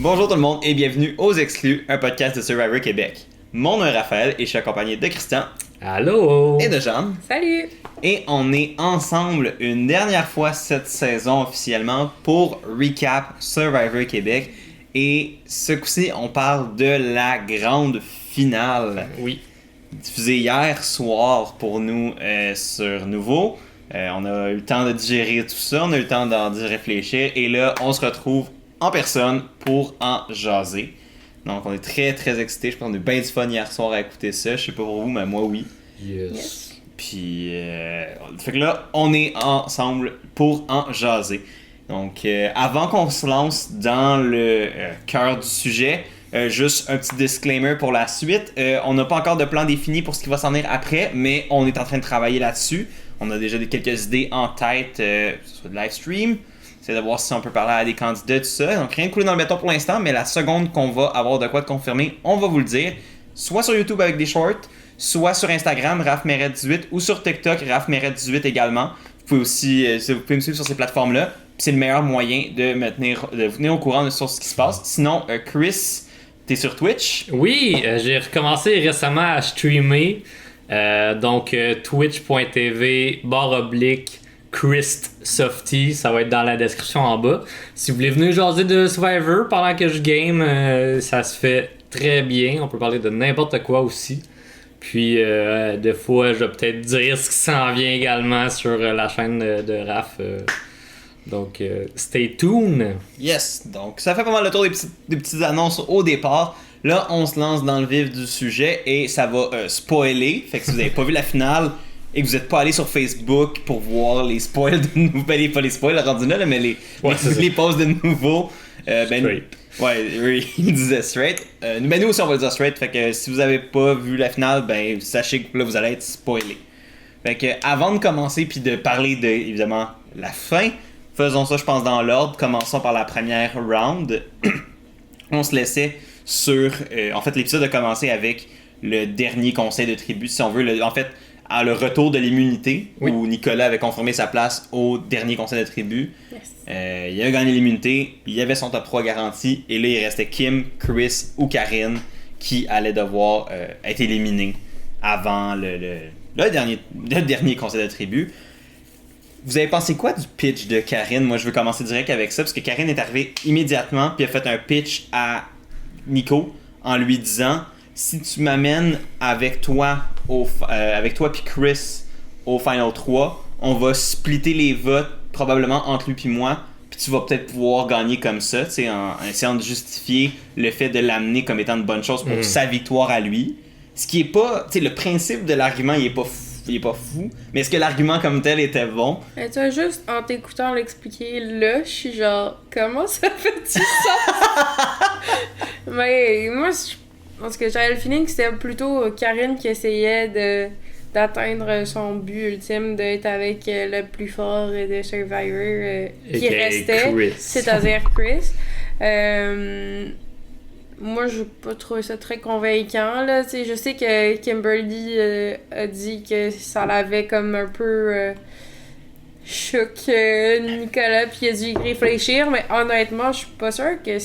Bonjour tout le monde et bienvenue aux Exclus, un podcast de Survivor Québec. Mon nom est Raphaël et je suis accompagné de Christian. Allô! Et de Jeanne. Salut! Et on est ensemble une dernière fois cette saison officiellement pour recap Survivor Québec. Et ce coup-ci, on parle de la grande finale. Oui. Diffusée hier soir pour nous sur Nouveau. On a eu le temps de digérer tout ça, on a eu le temps d'y réfléchir. Et là, on se retrouve en personne pour en jaser. Donc on est très très excités. Je pense qu'on a eu bien du fun hier soir à écouter ça. Je sais pas pour vous, mais moi oui. Yes. Puis fait que là, on est ensemble pour en jaser. Donc avant qu'on se lance dans le cœur du sujet, juste un petit disclaimer pour la suite. On n'a pas encore de plan défini pour ce qui va s'en venir après, mais on est en train de travailler là-dessus. On a déjà quelques idées en tête, que ce soit de live stream. C'est de voir si on peut parler à des candidats, tout ça. Donc rien de coulé dans le béton pour l'instant, mais la seconde qu'on va avoir de quoi de confirmer, on va vous le dire. Soit sur YouTube avec des shorts, soit sur Instagram, RafMeret18, ou sur TikTok, RafMeret18 également. Vous pouvez aussi vous pouvez me suivre sur ces plateformes-là. C'est le meilleur moyen de vous tenir au courant de sur ce qui se passe. Sinon, Chris, t'es sur Twitch? Oui, j'ai recommencé récemment à streamer. Donc, twitch.tv/ChristSofty, ça va être dans la description en bas. Si vous voulez venir jaser de Survivor pendant que je game, ça se fait très bien. On peut parler de n'importe quoi aussi. Puis, des fois, je vais peut-être dire ce qui s'en vient également sur la chaîne de Raph. Donc, stay tuned. Yes, donc ça fait pas mal le tour des petites annonces au départ. Là, on se lance dans le vif du sujet et ça va spoiler. Fait que si vous n'avez pas vu la finale et que vous n'êtes pas allé sur Facebook pour voir les spoils de nouveau, pas les spoils rendus là, mais les posts de nouveau, Straight. Ouais, il disait straight. Nous aussi on va le dire straight. Fait que si vous avez pas vu la finale, ben sachez que là vous allez être spoilé. Fait que avant de commencer puis de parler de évidemment la fin, faisons ça je pense dans l'ordre. Commençons par la première round. On se laissait sur... en fait l'épisode a commencé avec le dernier conseil de tribu, si on veut. Le retour de l'immunité, oui, où Nicolas avait confirmé sa place au dernier conseil de tribu. Yes. Il a gagné l'immunité, il avait son top 3 garanti, et là il restait Kim, Chris ou Karine qui allaient devoir être éliminés avant le dernier conseil de tribu. Vous avez pensé quoi du pitch de Karine? Moi je veux commencer direct avec ça, parce que Karine est arrivée immédiatement, puis a fait un pitch à Nico en lui disant: si tu m'amènes avec toi puis Chris au Final 3, on va splitter les votes probablement entre lui puis moi, puis tu vas peut-être pouvoir gagner comme ça, tu sais, en essayant de justifier le fait de l'amener comme étant une bonne chose pour sa victoire à lui. Ce qui est pas, tu sais, le principe de l'argument il est pas fou, mais est-ce que l'argument comme tel était bon? Tu vois, juste en t'écoutant l'expliquer là, je suis genre, comment ça fait-tu ça? Mais moi, parce que j'avais le feeling que c'était plutôt Karine qui essayait d'atteindre son but ultime, d'être avec le plus fort de Survivor qui restait, Chris. c'est-à-dire Chris. Moi, je n'ai pas trouvé ça très convaincant. Là. Je sais que Kimberly a dit que ça l'avait comme un peu choc Nicolas, puis il a dû y réfléchir, mais honnêtement, je suis pas sûre que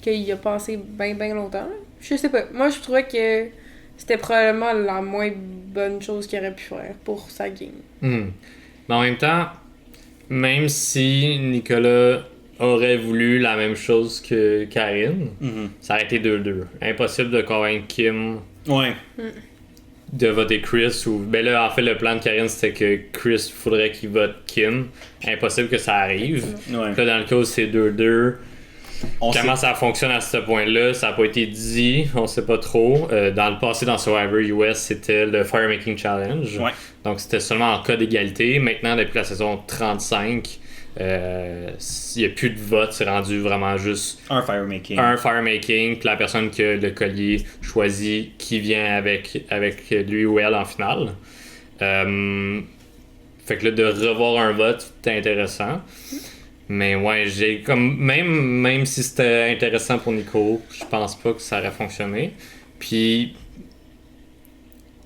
qu'il a passé bien longtemps. Là. Je sais pas. Moi, je trouvais que c'était probablement la moins bonne chose qu'il aurait pu faire pour sa game. Mais en même temps, même si Nicolas aurait voulu la même chose que Karine, ça aurait été 2-2. Impossible de convaincre Kim de voter Chris. Ben là, en fait, le plan de Karine, c'était que Chris, faudrait qu'il vote Kim. Impossible que ça arrive. Ouais. Là, dans le cas où c'est 2-2, comment ça fonctionne à ce point-là, ça n'a pas été dit, on sait pas trop. Dans le passé, dans Survivor US, c'était le Fire Making Challenge. Ouais. Donc c'était seulement en cas d'égalité. Maintenant, depuis la saison 35, il n'y a plus de vote, c'est rendu vraiment juste un firemaking, puis la personne qui a le collier choisit qui vient avec lui ou elle en finale. Fait que là, de revoir un vote, c'est intéressant. Mais ouais, j'ai comme même si c'était intéressant pour Nico, je pense pas que ça aurait fonctionné. Puis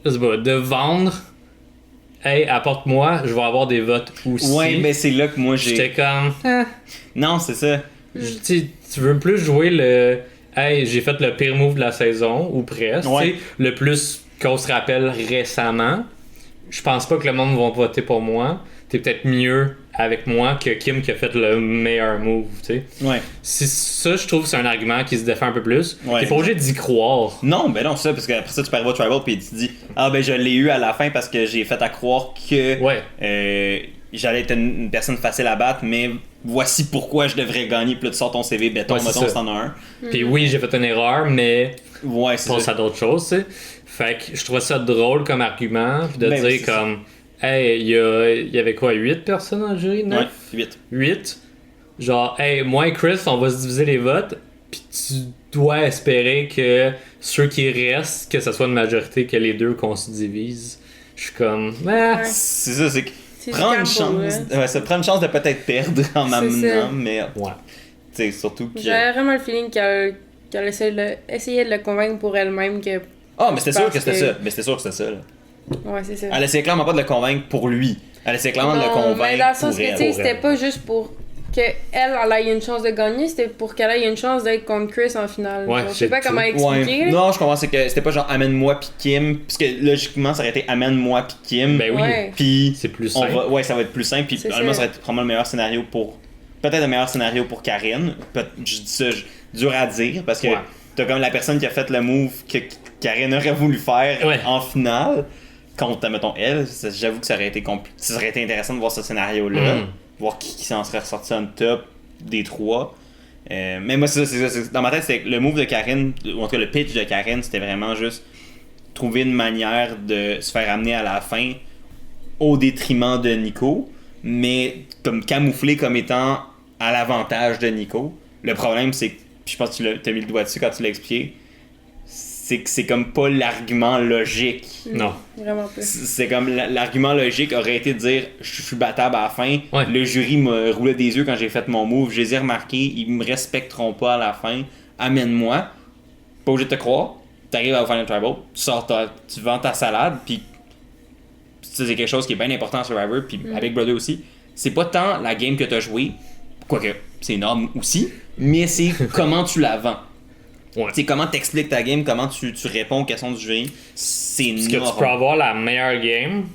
je sais pas, de vendre, hey, apporte-moi, je vais avoir des votes aussi. Ouais, mais c'est là que moi j'ai. J'étais comme Non, c'est ça. Tu veux plus jouer le hey, j'ai fait le pire move de la saison, ou presque. Ouais. Le plus qu'on se rappelle récemment. Je pense pas que le monde va voter pour moi. T'es peut-être mieux avec moi que Kim qui a fait le meilleur move, tu sais. Ouais. Ça, je trouve que c'est un argument qui se défend un peu plus. Ouais. T'es pas obligé d'y croire. Non, ben non, c'est ça, parce qu'après ça, tu peux arriver au Tribal puis tu te dis, ah ben je l'ai eu à la fin parce que j'ai fait à croire que j'allais être une personne facile à battre, mais voici pourquoi je devrais gagner. Puis là, tu sors ton CV, béton, mettons, si t'en as un. Puis oui, j'ai fait une erreur, mais ouais, c'est pense ça. à d'autres choses, tu sais. Fait que je trouvais ça drôle comme argument, puis de Ben, dire comme, hey, il y avait quoi, 8 personnes dans le jury, 9? Ouais, 8. Genre, hey, moi et Chris, on va se diviser les votes, puis tu dois espérer que ceux qui restent, que ce soit une majorité, que les deux qu'on se divise. Je suis comme, Ouais. C'est ça, c'est que C'est prendre une du chance, gamble, ouais, ça prend une chance de peut-être perdre en C'est m'amenant, ça. mais ouais. tu sais, surtout que. J'avais vraiment le feeling qu'elle essayait de le convaincre pour elle-même que. Ah, mais c'était sûr Parce que c'était que- ça. Mais c'était sûr que c'était ça, là. Ouais, c'est ça. Elle essayait clairement pas de le convaincre pour lui. Elle essayait clairement de le Non, mais convaincre dans le sens pour que, tu elle. sais, Pour c'était elle. pas juste pour qu'elle ait une chance de gagner, c'était pour qu'elle ait une chance d'être contre Chris en finale. Ouais, Genre, je c'est sais pas tout. comment expliquer. Ouais. là. Non, je comprends, c'est que c'était pas genre amène-moi pis Kim, parce que logiquement ça aurait été amène-moi pis Kim, Ben oui, Ouais. puis c'est plus on simple. va, ouais, ça va être plus simple, puis C'est probablement ça. ça va être probablement le meilleur scénario pour, peut-être le meilleur scénario pour Karine. Je dis ça, dur à dire, parce que Ouais. t'as comme la personne qui a fait le move que Karine aurait voulu faire Ouais. en finale, contre, mettons, elle. J'avoue que ça aurait été ça aurait été intéressant de voir ce scénario-là, voir qui s'en serait ressorti en top des trois. Mais moi, c'est ça. Dans ma tête, c'est que le move de Karine, ou en tout cas le pitch de Karine, c'était vraiment juste trouver une manière de se faire amener à la fin au détriment de Nico, mais comme camouflé comme étant à l'avantage de Nico. Le problème, c'est que, puis je pense que tu as mis le doigt dessus quand tu l'as expliqué, c'est que c'est comme pas l'argument logique. Non. Vraiment pas. C'est comme l'argument logique aurait été de dire je suis battable à la fin. Ouais. Le jury me roulait des yeux quand j'ai fait mon move. Je les ai remarqués. Ils me respecteront pas à la fin. Amène-moi. Pas obligé de te croire. T'arrives au Final Tribal. Tu vends ta salade. Puis ça, c'est quelque chose qui est bien important à Survivor. Puis avec Brother aussi. C'est pas tant la game que t'as joué. Quoique c'est énorme aussi. Mais c'est comment tu la vends. Ouais. Tu sais, comment t'expliques ta game, comment tu réponds aux questions du jury, c'est Parce que énorme. tu peux avoir la meilleure game,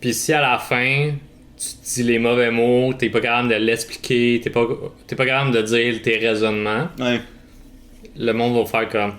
puis si à la fin, tu dis les mauvais mots, t'es pas capable de l'expliquer, t'es pas capable de dire tes raisonnements, Ouais. le monde va faire comme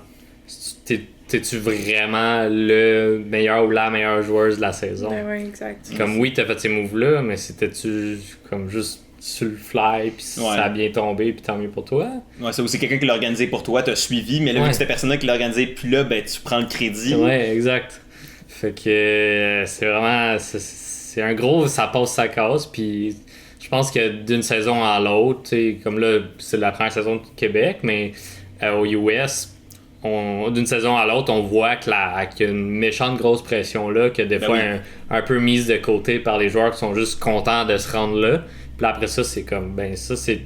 t'es-tu vraiment le meilleur ou la meilleure joueuse de la saison? Ben ouais, exact. Comme oui, t'as fait ces moves-là, mais c'était-tu comme juste sur le fly, puis Ouais. ça a bien tombé, puis tant mieux pour toi? Ouais, c'est aussi quelqu'un qui l'a organisé pour toi, t'as suivi, mais là, vu Ouais. que cette personne-là qui l'a organisé, puis là, ben, tu prends le crédit. Ouais, exact. Fait que c'est vraiment. C'est un gros. Ça passe sa casse. Puis je pense que d'une saison à l'autre, tu sais, comme là, c'est la première saison de Québec, mais aux US, d'une saison à l'autre, on voit qu'il y a une méchante grosse pression là, que des Ben fois oui. un peu mise de côté par les joueurs qui sont juste contents de se rendre là. Puis là, après ça, c'est comme. Ben, ça, c'est.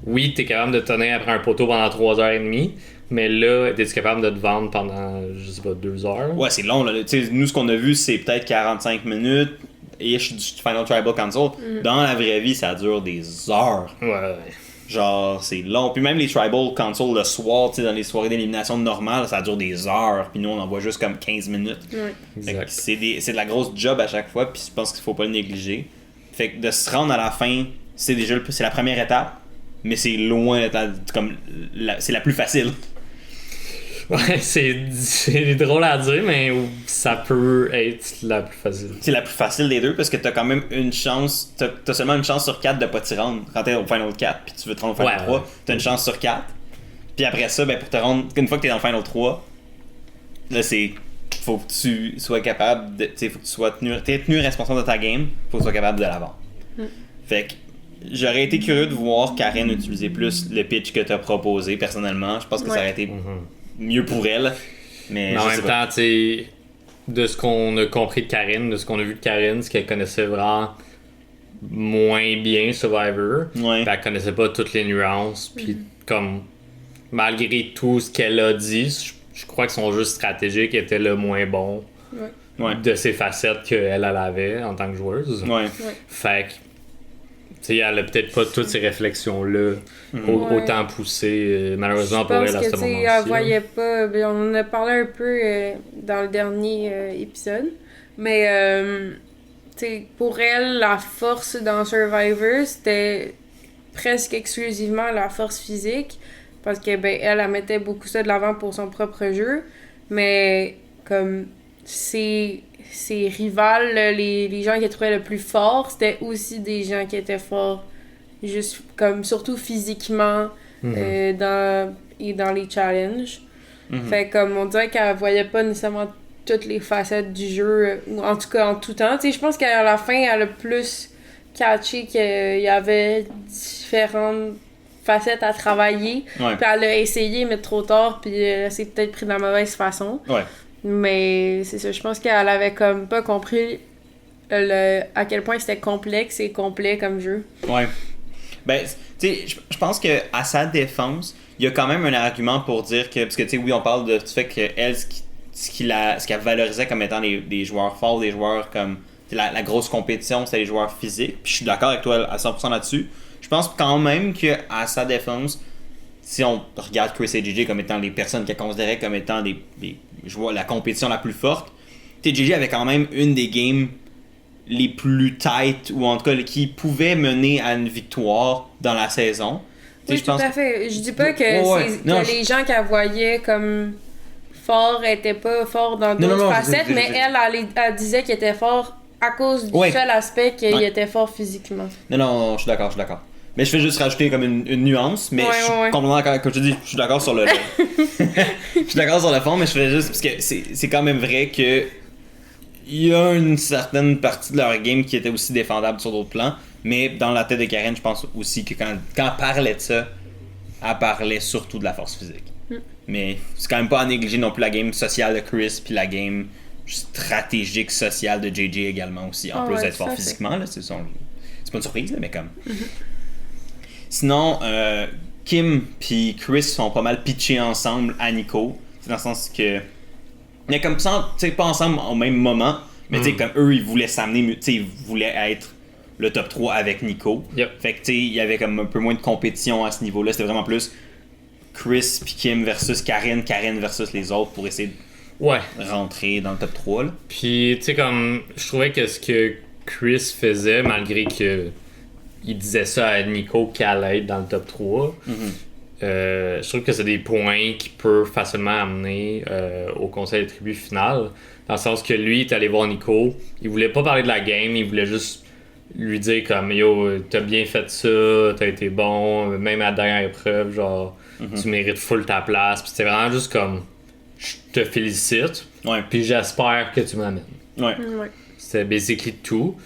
Oui, t'es capable de tenir après un poteau pendant 3h30. Mais là, t'es capable de te vendre pendant, je sais pas, 2 heures? Ouais, c'est long, là. Tu sais, nous, ce qu'on a vu, c'est peut-être 45 minutes, ish du Final Tribal Council. Dans la vraie vie, ça dure des heures. Ouais. Genre, c'est long. Puis même les Tribal Council le soir, tu sais, dans les soirées d'élimination normales, ça dure des heures. Puis nous, on en voit juste comme 15 minutes. Ouais. Fait que Exact. c'est de la grosse job à chaque fois, puis je pense qu'il faut pas le négliger. Fait que de se rendre à la fin, c'est déjà c'est la première étape, mais c'est loin d'être comme c'est la plus facile. Ouais, c'est drôle à dire, mais ça peut être la plus facile. C'est la plus facile des deux parce que t'as quand même une chance, t'as seulement une chance sur 4 de pas t'y rendre. Quand t'es au Final 4 puis tu veux te rendre au Final Ouais, 3, ouais. t'as une chance sur 4. Puis après ça, ben pour te rendre, une fois que t'es dans le Final 3, là c'est faut que tu sois capable de, tu sais, faut que tu sois tenu responsable de ta game, faut que tu sois capable de la vendre. Fait que j'aurais été curieux de voir Karen utiliser plus le pitch que t'as proposé personnellement. Je pense que ça aurait été mieux pour elle. Mais Mais en je même sais pas. temps, tu sais, de ce qu'on a compris de Karine, de ce qu'on a vu de Karine, c'est qu'elle connaissait vraiment moins bien Survivor. Ouais. Puis elle connaissait pas toutes les nuances. Puis comme, malgré tout ce qu'elle a dit, je crois que son jeu stratégique était le moins bon Ouais. de ses facettes qu'elle avait en tant que joueuse. Ouais. Fait que elle a peut-être pas toutes ces réflexions-là autant poussées, malheureusement pour elle à ce moment-ci. Elle voyait pas. On en a parlé un peu dans le dernier épisode. Mais pour elle, la force dans Survivor, c'était presque exclusivement la force physique. Parce que elle mettait beaucoup ça de l'avant pour son propre jeu. Mais comme ses rivales, les gens qu'elle trouvait le plus forts, c'était aussi des gens qui étaient forts, juste comme surtout physiquement dans les challenges. Fait comme on dirait qu'elle voyait pas nécessairement toutes les facettes du jeu, ou en tout cas en tout temps. Je pense qu'à la fin, elle a plus catché qu'il y avait différentes facettes à travailler. Ouais. Puis elle a essayé, mais trop tard, puis elle s'est peut-être pris de la mauvaise façon. Ouais. Mais c'est ça, je pense qu'elle avait comme pas compris à quel point c'était complexe et complet comme jeu. Ouais. Ben, tu sais, je pense que à sa défense, il y a quand même un argument pour dire que, parce que tu sais, oui, on parle du fait qu'elle, ce qu'elle valorisait comme étant des joueurs forts, des joueurs comme la grosse compétition, c'était les joueurs physiques. Puis je suis d'accord avec toi à 100% là-dessus. Je pense quand même qu'à sa défense, si on regarde Chris et JJ comme étant les personnes qu'elle considérait comme étant des joueurs, la compétition la plus forte, JJ avait quand même une des games les plus tight, ou en tout cas qui pouvait mener à une victoire dans la saison. Oui, tout à fait. Je dis pas que les gens qu'elle voyait comme forts étaient pas forts dans d'autres facettes, mais elle disait qu'il était fort à cause du seul aspect qu'il était fort physiquement. Non, je suis d'accord. Mais je fais juste rajouter comme une nuance, mais je suis complètement d'accord. Comme je te dis, je suis d'accord sur le je suis d'accord sur le fond, mais je fais juste parce que c'est quand même vrai que il y a une certaine partie de leur game qui était aussi défendable sur d'autres plans, mais dans la tête de Karen, je pense aussi que quand elle parlait de ça, elle parlait surtout de la force physique. Mais c'est quand même pas à négliger non plus la game sociale de Chris puis la game stratégique sociale de JJ également aussi, en plus d'être fort physiquement, là, c'est pas une surprise, là, mais comme... Sinon, Kim puis Chris sont pas mal pitchés ensemble à Nico. C'est dans le sens que... Mais comme ça, tu sais, pas ensemble au même moment, mais tu sais, comme eux, ils voulaient s'amener, tu sais, ils voulaient être le top 3 avec Nico. Yep. Fait que tu sais, il y avait comme un peu moins de compétition à ce niveau-là. C'était vraiment plus Chris puis Kim versus Karen versus les autres pour essayer de rentrer dans le top 3. Là. Puis, tu sais, comme, je trouvais que ce que Chris faisait, malgré que il disait ça à Nico qu'elle allait être dans le top 3, je trouve que c'est des points qui peuvent facilement amener au conseil de tribu final. Dans le sens que lui, il est allé voir Nico, il voulait pas parler de la game, il voulait juste lui dire comme yo, t'as bien fait ça, t'as été bon, même à la dernière épreuve, genre tu mérites full ta place. Puis c'était vraiment juste comme je te félicite, puis j'espère que tu m'amènes. C'était basically tout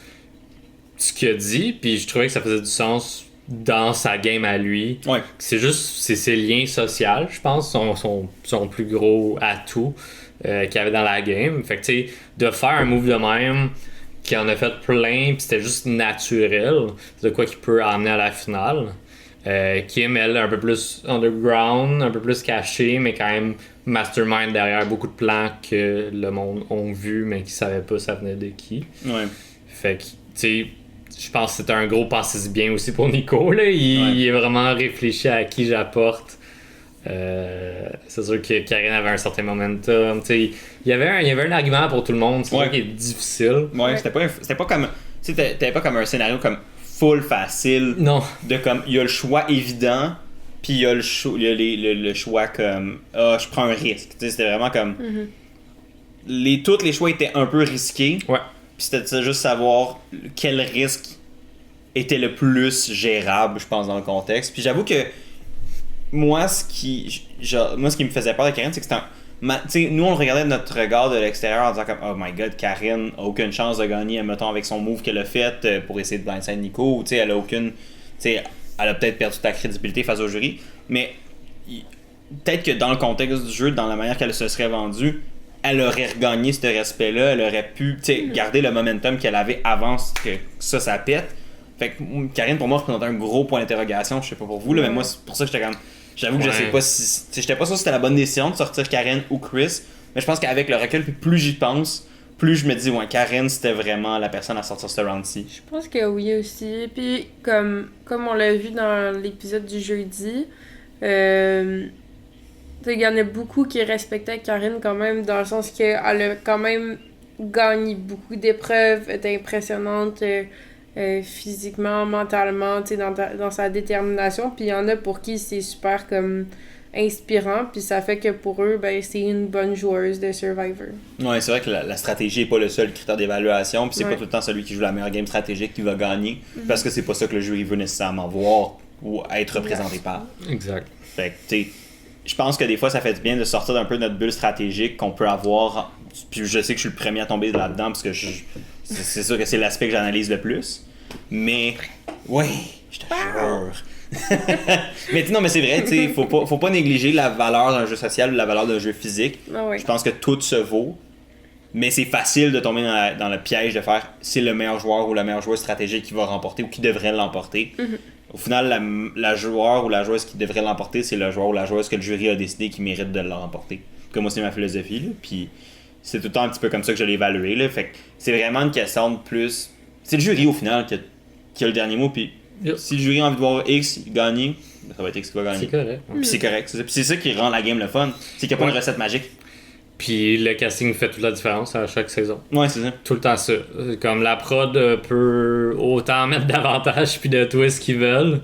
ce qu'il a dit, puis je trouvais que ça faisait du sens dans sa game à lui. C'est juste ses liens sociaux, je pense, son plus gros atout qu'il avait dans la game. Fait que tu sais, de faire un move de même qui en a fait plein, puis c'était juste naturel, de quoi qu'il peut amener à la finale. Kim, elle, un peu plus underground, un peu plus cachée, mais quand même mastermind derrière beaucoup de plans que le monde ont vu, mais qui savaient pas ça venait de qui. Fait que, tu sais, je pense que c'était un gros passis bien aussi pour Nico. Là. Il est vraiment réfléchi à qui j'apporte. C'est sûr que Karen avait un certain momentum. Il y avait un argument pour tout le monde. C'est ça qui est difficile. C'était pas comme. Tu sais, t'avais pas comme un scénario comme full facile. Non. De comme, il y a le choix évident, puis il y a le choix comme, je prends un risque. Tu sais, c'était vraiment comme. Tous les choix étaient un peu risqués. Puis c'était juste savoir quel risque était le plus gérable, je pense, dans le contexte. Puis j'avoue que moi, ce qui me faisait peur de Karen, c'est que c'était nous, on regardait de notre regard de l'extérieur en disant comme, oh my god, Karen a aucune chance de gagner, mettons, avec son move qu'elle a fait pour essayer de blindside Nico. Ou, elle a aucune... elle a peut-être perdu ta crédibilité face au jury. Mais peut-être que dans le contexte du jeu, dans la manière qu'elle se serait vendue, elle aurait regagné ce respect-là, elle aurait pu garder le momentum qu'elle avait avant que ça pète. Fait que Karine, pour moi, représentait un gros point d'interrogation, je sais pas pour vous, là, mais moi, c'est pour ça que j'étais comme... J'avoue que je sais pas j'étais pas sûr si c'était la bonne décision de sortir Karen ou Chris, mais je pense qu'avec le recul, plus j'y pense, plus je me dis, ouais, Karen, c'était vraiment la personne à sortir ce round-ci. Je pense que oui aussi. Puis, comme on l'a vu dans l'épisode du jeudi, il y en a beaucoup qui respectaient Karen quand même, dans le sens qu'elle a quand même gagné beaucoup d'épreuves, était impressionnante physiquement, mentalement, dans sa détermination. Puis il y en a pour qui c'est super comme inspirant, puis ça fait que pour eux, ben, c'est une bonne joueuse de Survivor. Ouais, c'est vrai que la stratégie n'est pas le seul critère d'évaluation, puis c'est pas tout le temps celui qui joue la meilleure game stratégique qui va gagner, parce que c'est pas ça que le jury veut nécessairement voir ou être représenté par. Exact. Fait que, tu sais, je pense que des fois, ça fait du bien de sortir d'un peu de notre bulle stratégique qu'on peut avoir. Puis je sais que je suis le premier à tomber là-dedans, parce que c'est sûr que c'est l'aspect que j'analyse le plus. Mais, ouais, je te jure. Mais non, mais c'est vrai, tu sais, faut pas négliger la valeur d'un jeu social ou la valeur d'un jeu physique. Ah ouais. Je pense que tout se vaut. Mais c'est facile de tomber dans le piège de faire c'est le meilleur joueur ou la meilleure joueuse stratégique qui va remporter ou qui devrait l'emporter. Au final, la joueur ou la joueuse qui devrait l'emporter, c'est le joueur ou la joueuse que le jury a décidé qui mérite de le remporter. Comme moi, c'est ma philosophie. Là. Puis c'est tout le temps un petit peu comme ça que je l'ai évalué. Là. Fait que c'est vraiment une question de plus. C'est le jury au final qui a le dernier mot. Puis si le jury a envie de voir X gagner, ça va être X qui va gagner. C'est correct. Puis c'est correct. C'est ça. Puis c'est ça qui rend la game le fun. C'est qu'il n'y a pas de recette magique. Puis le casting fait toute la différence à chaque saison. Ouais, c'est ça. Tout le temps ça. Comme la prod peut autant mettre d'avantages puis de twists qu'ils veulent,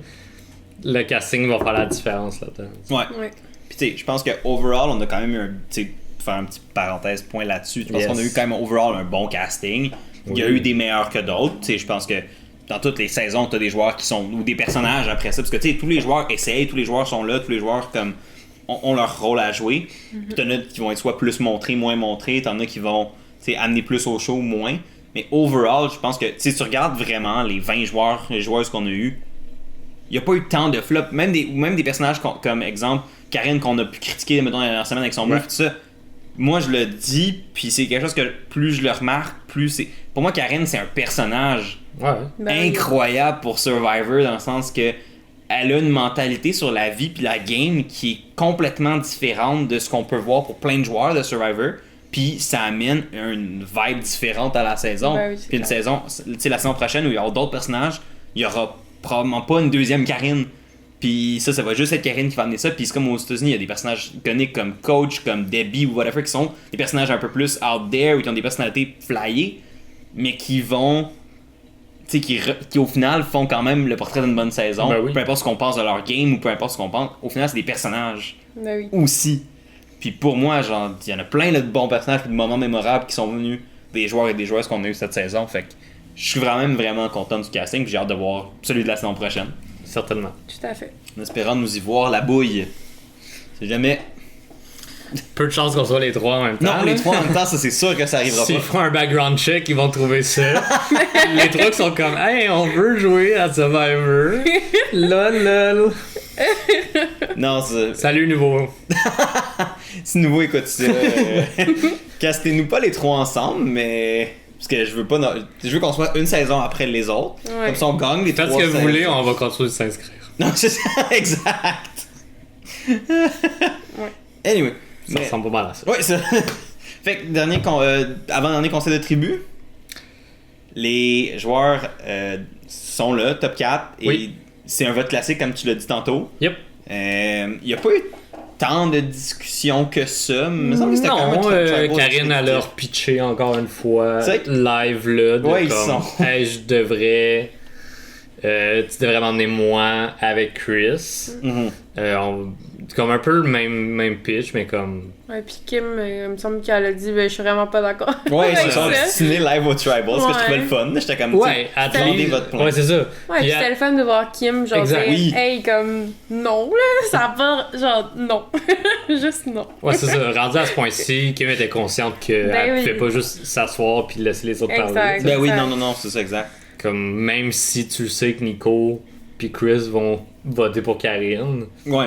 le casting va faire la différence là-dedans. Ouais. Puis tu sais, je pense que overall, on a quand même eu pour faire un petit parenthèse point là-dessus, je pense qu'on a eu quand même overall un bon casting. Il y a eu des meilleurs que d'autres. Tu sais, je pense que dans toutes les saisons, tu as des joueurs qui sont ou des personnages après ça, parce que tu sais, tous les joueurs essayent, tous les joueurs sont là, tous les joueurs comme ont leur rôle à jouer. Puis t'en as qui vont être soit plus montrés, moins montrés, t'en as qui vont amener plus au show, moins. Mais overall, je pense que si tu regardes vraiment les 20 joueurs, les joueuses qu'on a eu, il n'y a pas eu tant de flops. Même des personnages comme exemple Karen qu'on a pu critiquer mettons, la dernière semaine avec son meuf, tout ça. Moi je le dis, puis c'est quelque chose que plus je le remarque, plus c'est. Pour moi, Karen, c'est un personnage incroyable pour Survivor, dans le sens que elle a une mentalité sur la vie puis la game qui est complètement différente de ce qu'on peut voir pour plein de joueurs de Survivor. Puis ça amène une vibe différente à la saison. Puis une saison, tu sais, la saison prochaine où il y aura d'autres personnages, il y aura probablement pas une deuxième Karine. Puis ça va juste être Karine qui va amener ça. Puis c'est comme aux États-Unis, il y a des personnages iconiques comme Coach, comme Debbie ou whatever, qui sont des personnages un peu plus out there ou qui ont des personnalités flyées, mais qui vont. Qui au final font quand même le portrait d'une bonne saison. Peu importe ce qu'on pense de leur game ou peu importe ce qu'on pense, au final c'est des personnages aussi. Puis pour moi, genre, il y en a plein de bons personnages et de moments mémorables qui sont venus des joueurs et des joueuses qu'on a eu cette saison. Fait que je suis vraiment content du casting, puis j'ai hâte de voir celui de la saison prochaine. Certainement. Tout à fait. En espérant nous y voir la bouille. C'est jamais. Peu de chance qu'on soit les trois en même temps. Non, les trois en même temps, ça c'est sûr que ça arrivera pas. S'ils font un background check, ils vont trouver ça. Les trois qui sont comme hey, on veut jouer à Survivor. Lol. Non, c'est. Salut nouveau. Si nouveau écoute ça, castez-nous pas les trois ensemble, mais. Parce que je veux qu'on soit une saison après les autres. Comme ça on gagne les trois. Faites ce que vous voulez, on va continuer de s'inscrire. Non, c'est ça, exact. Anyway. Ça ressemble pas mal à ça. Ouais, ça. Fait que avant-dernier conseil de tribu, les joueurs sont là, top 4, et c'est un vote classique comme tu l'as dit tantôt. Yep. Il n'y a pas eu tant de discussions que ça, mais ça me semble que c'était quand même Karine a leur pitché encore une fois live là, de comme hey, tu devrais m'emmener moi avec Chris. Comme un peu le même pitch, mais comme. Ouais, pis Kim, il me semble qu'elle a dit, je suis vraiment pas d'accord. Ouais, ils sont destinés live au Tribal, ce que je trouvais le fun. J'étais comme, attendez votre point. Ouais, c'est ça. Ouais, pis c'était le fun de voir Kim, genre, dire, hey, comme, non, là, ça va, genre, non. Juste non. Ouais, c'est ça. Rendu à ce point-ci, Kim était consciente qu'elle pouvait pas juste s'asseoir puis laisser les autres parler. Ben oui, non, c'est ça, exact. Comme, même si tu sais que Nico puis Chris vont voter pour Karine,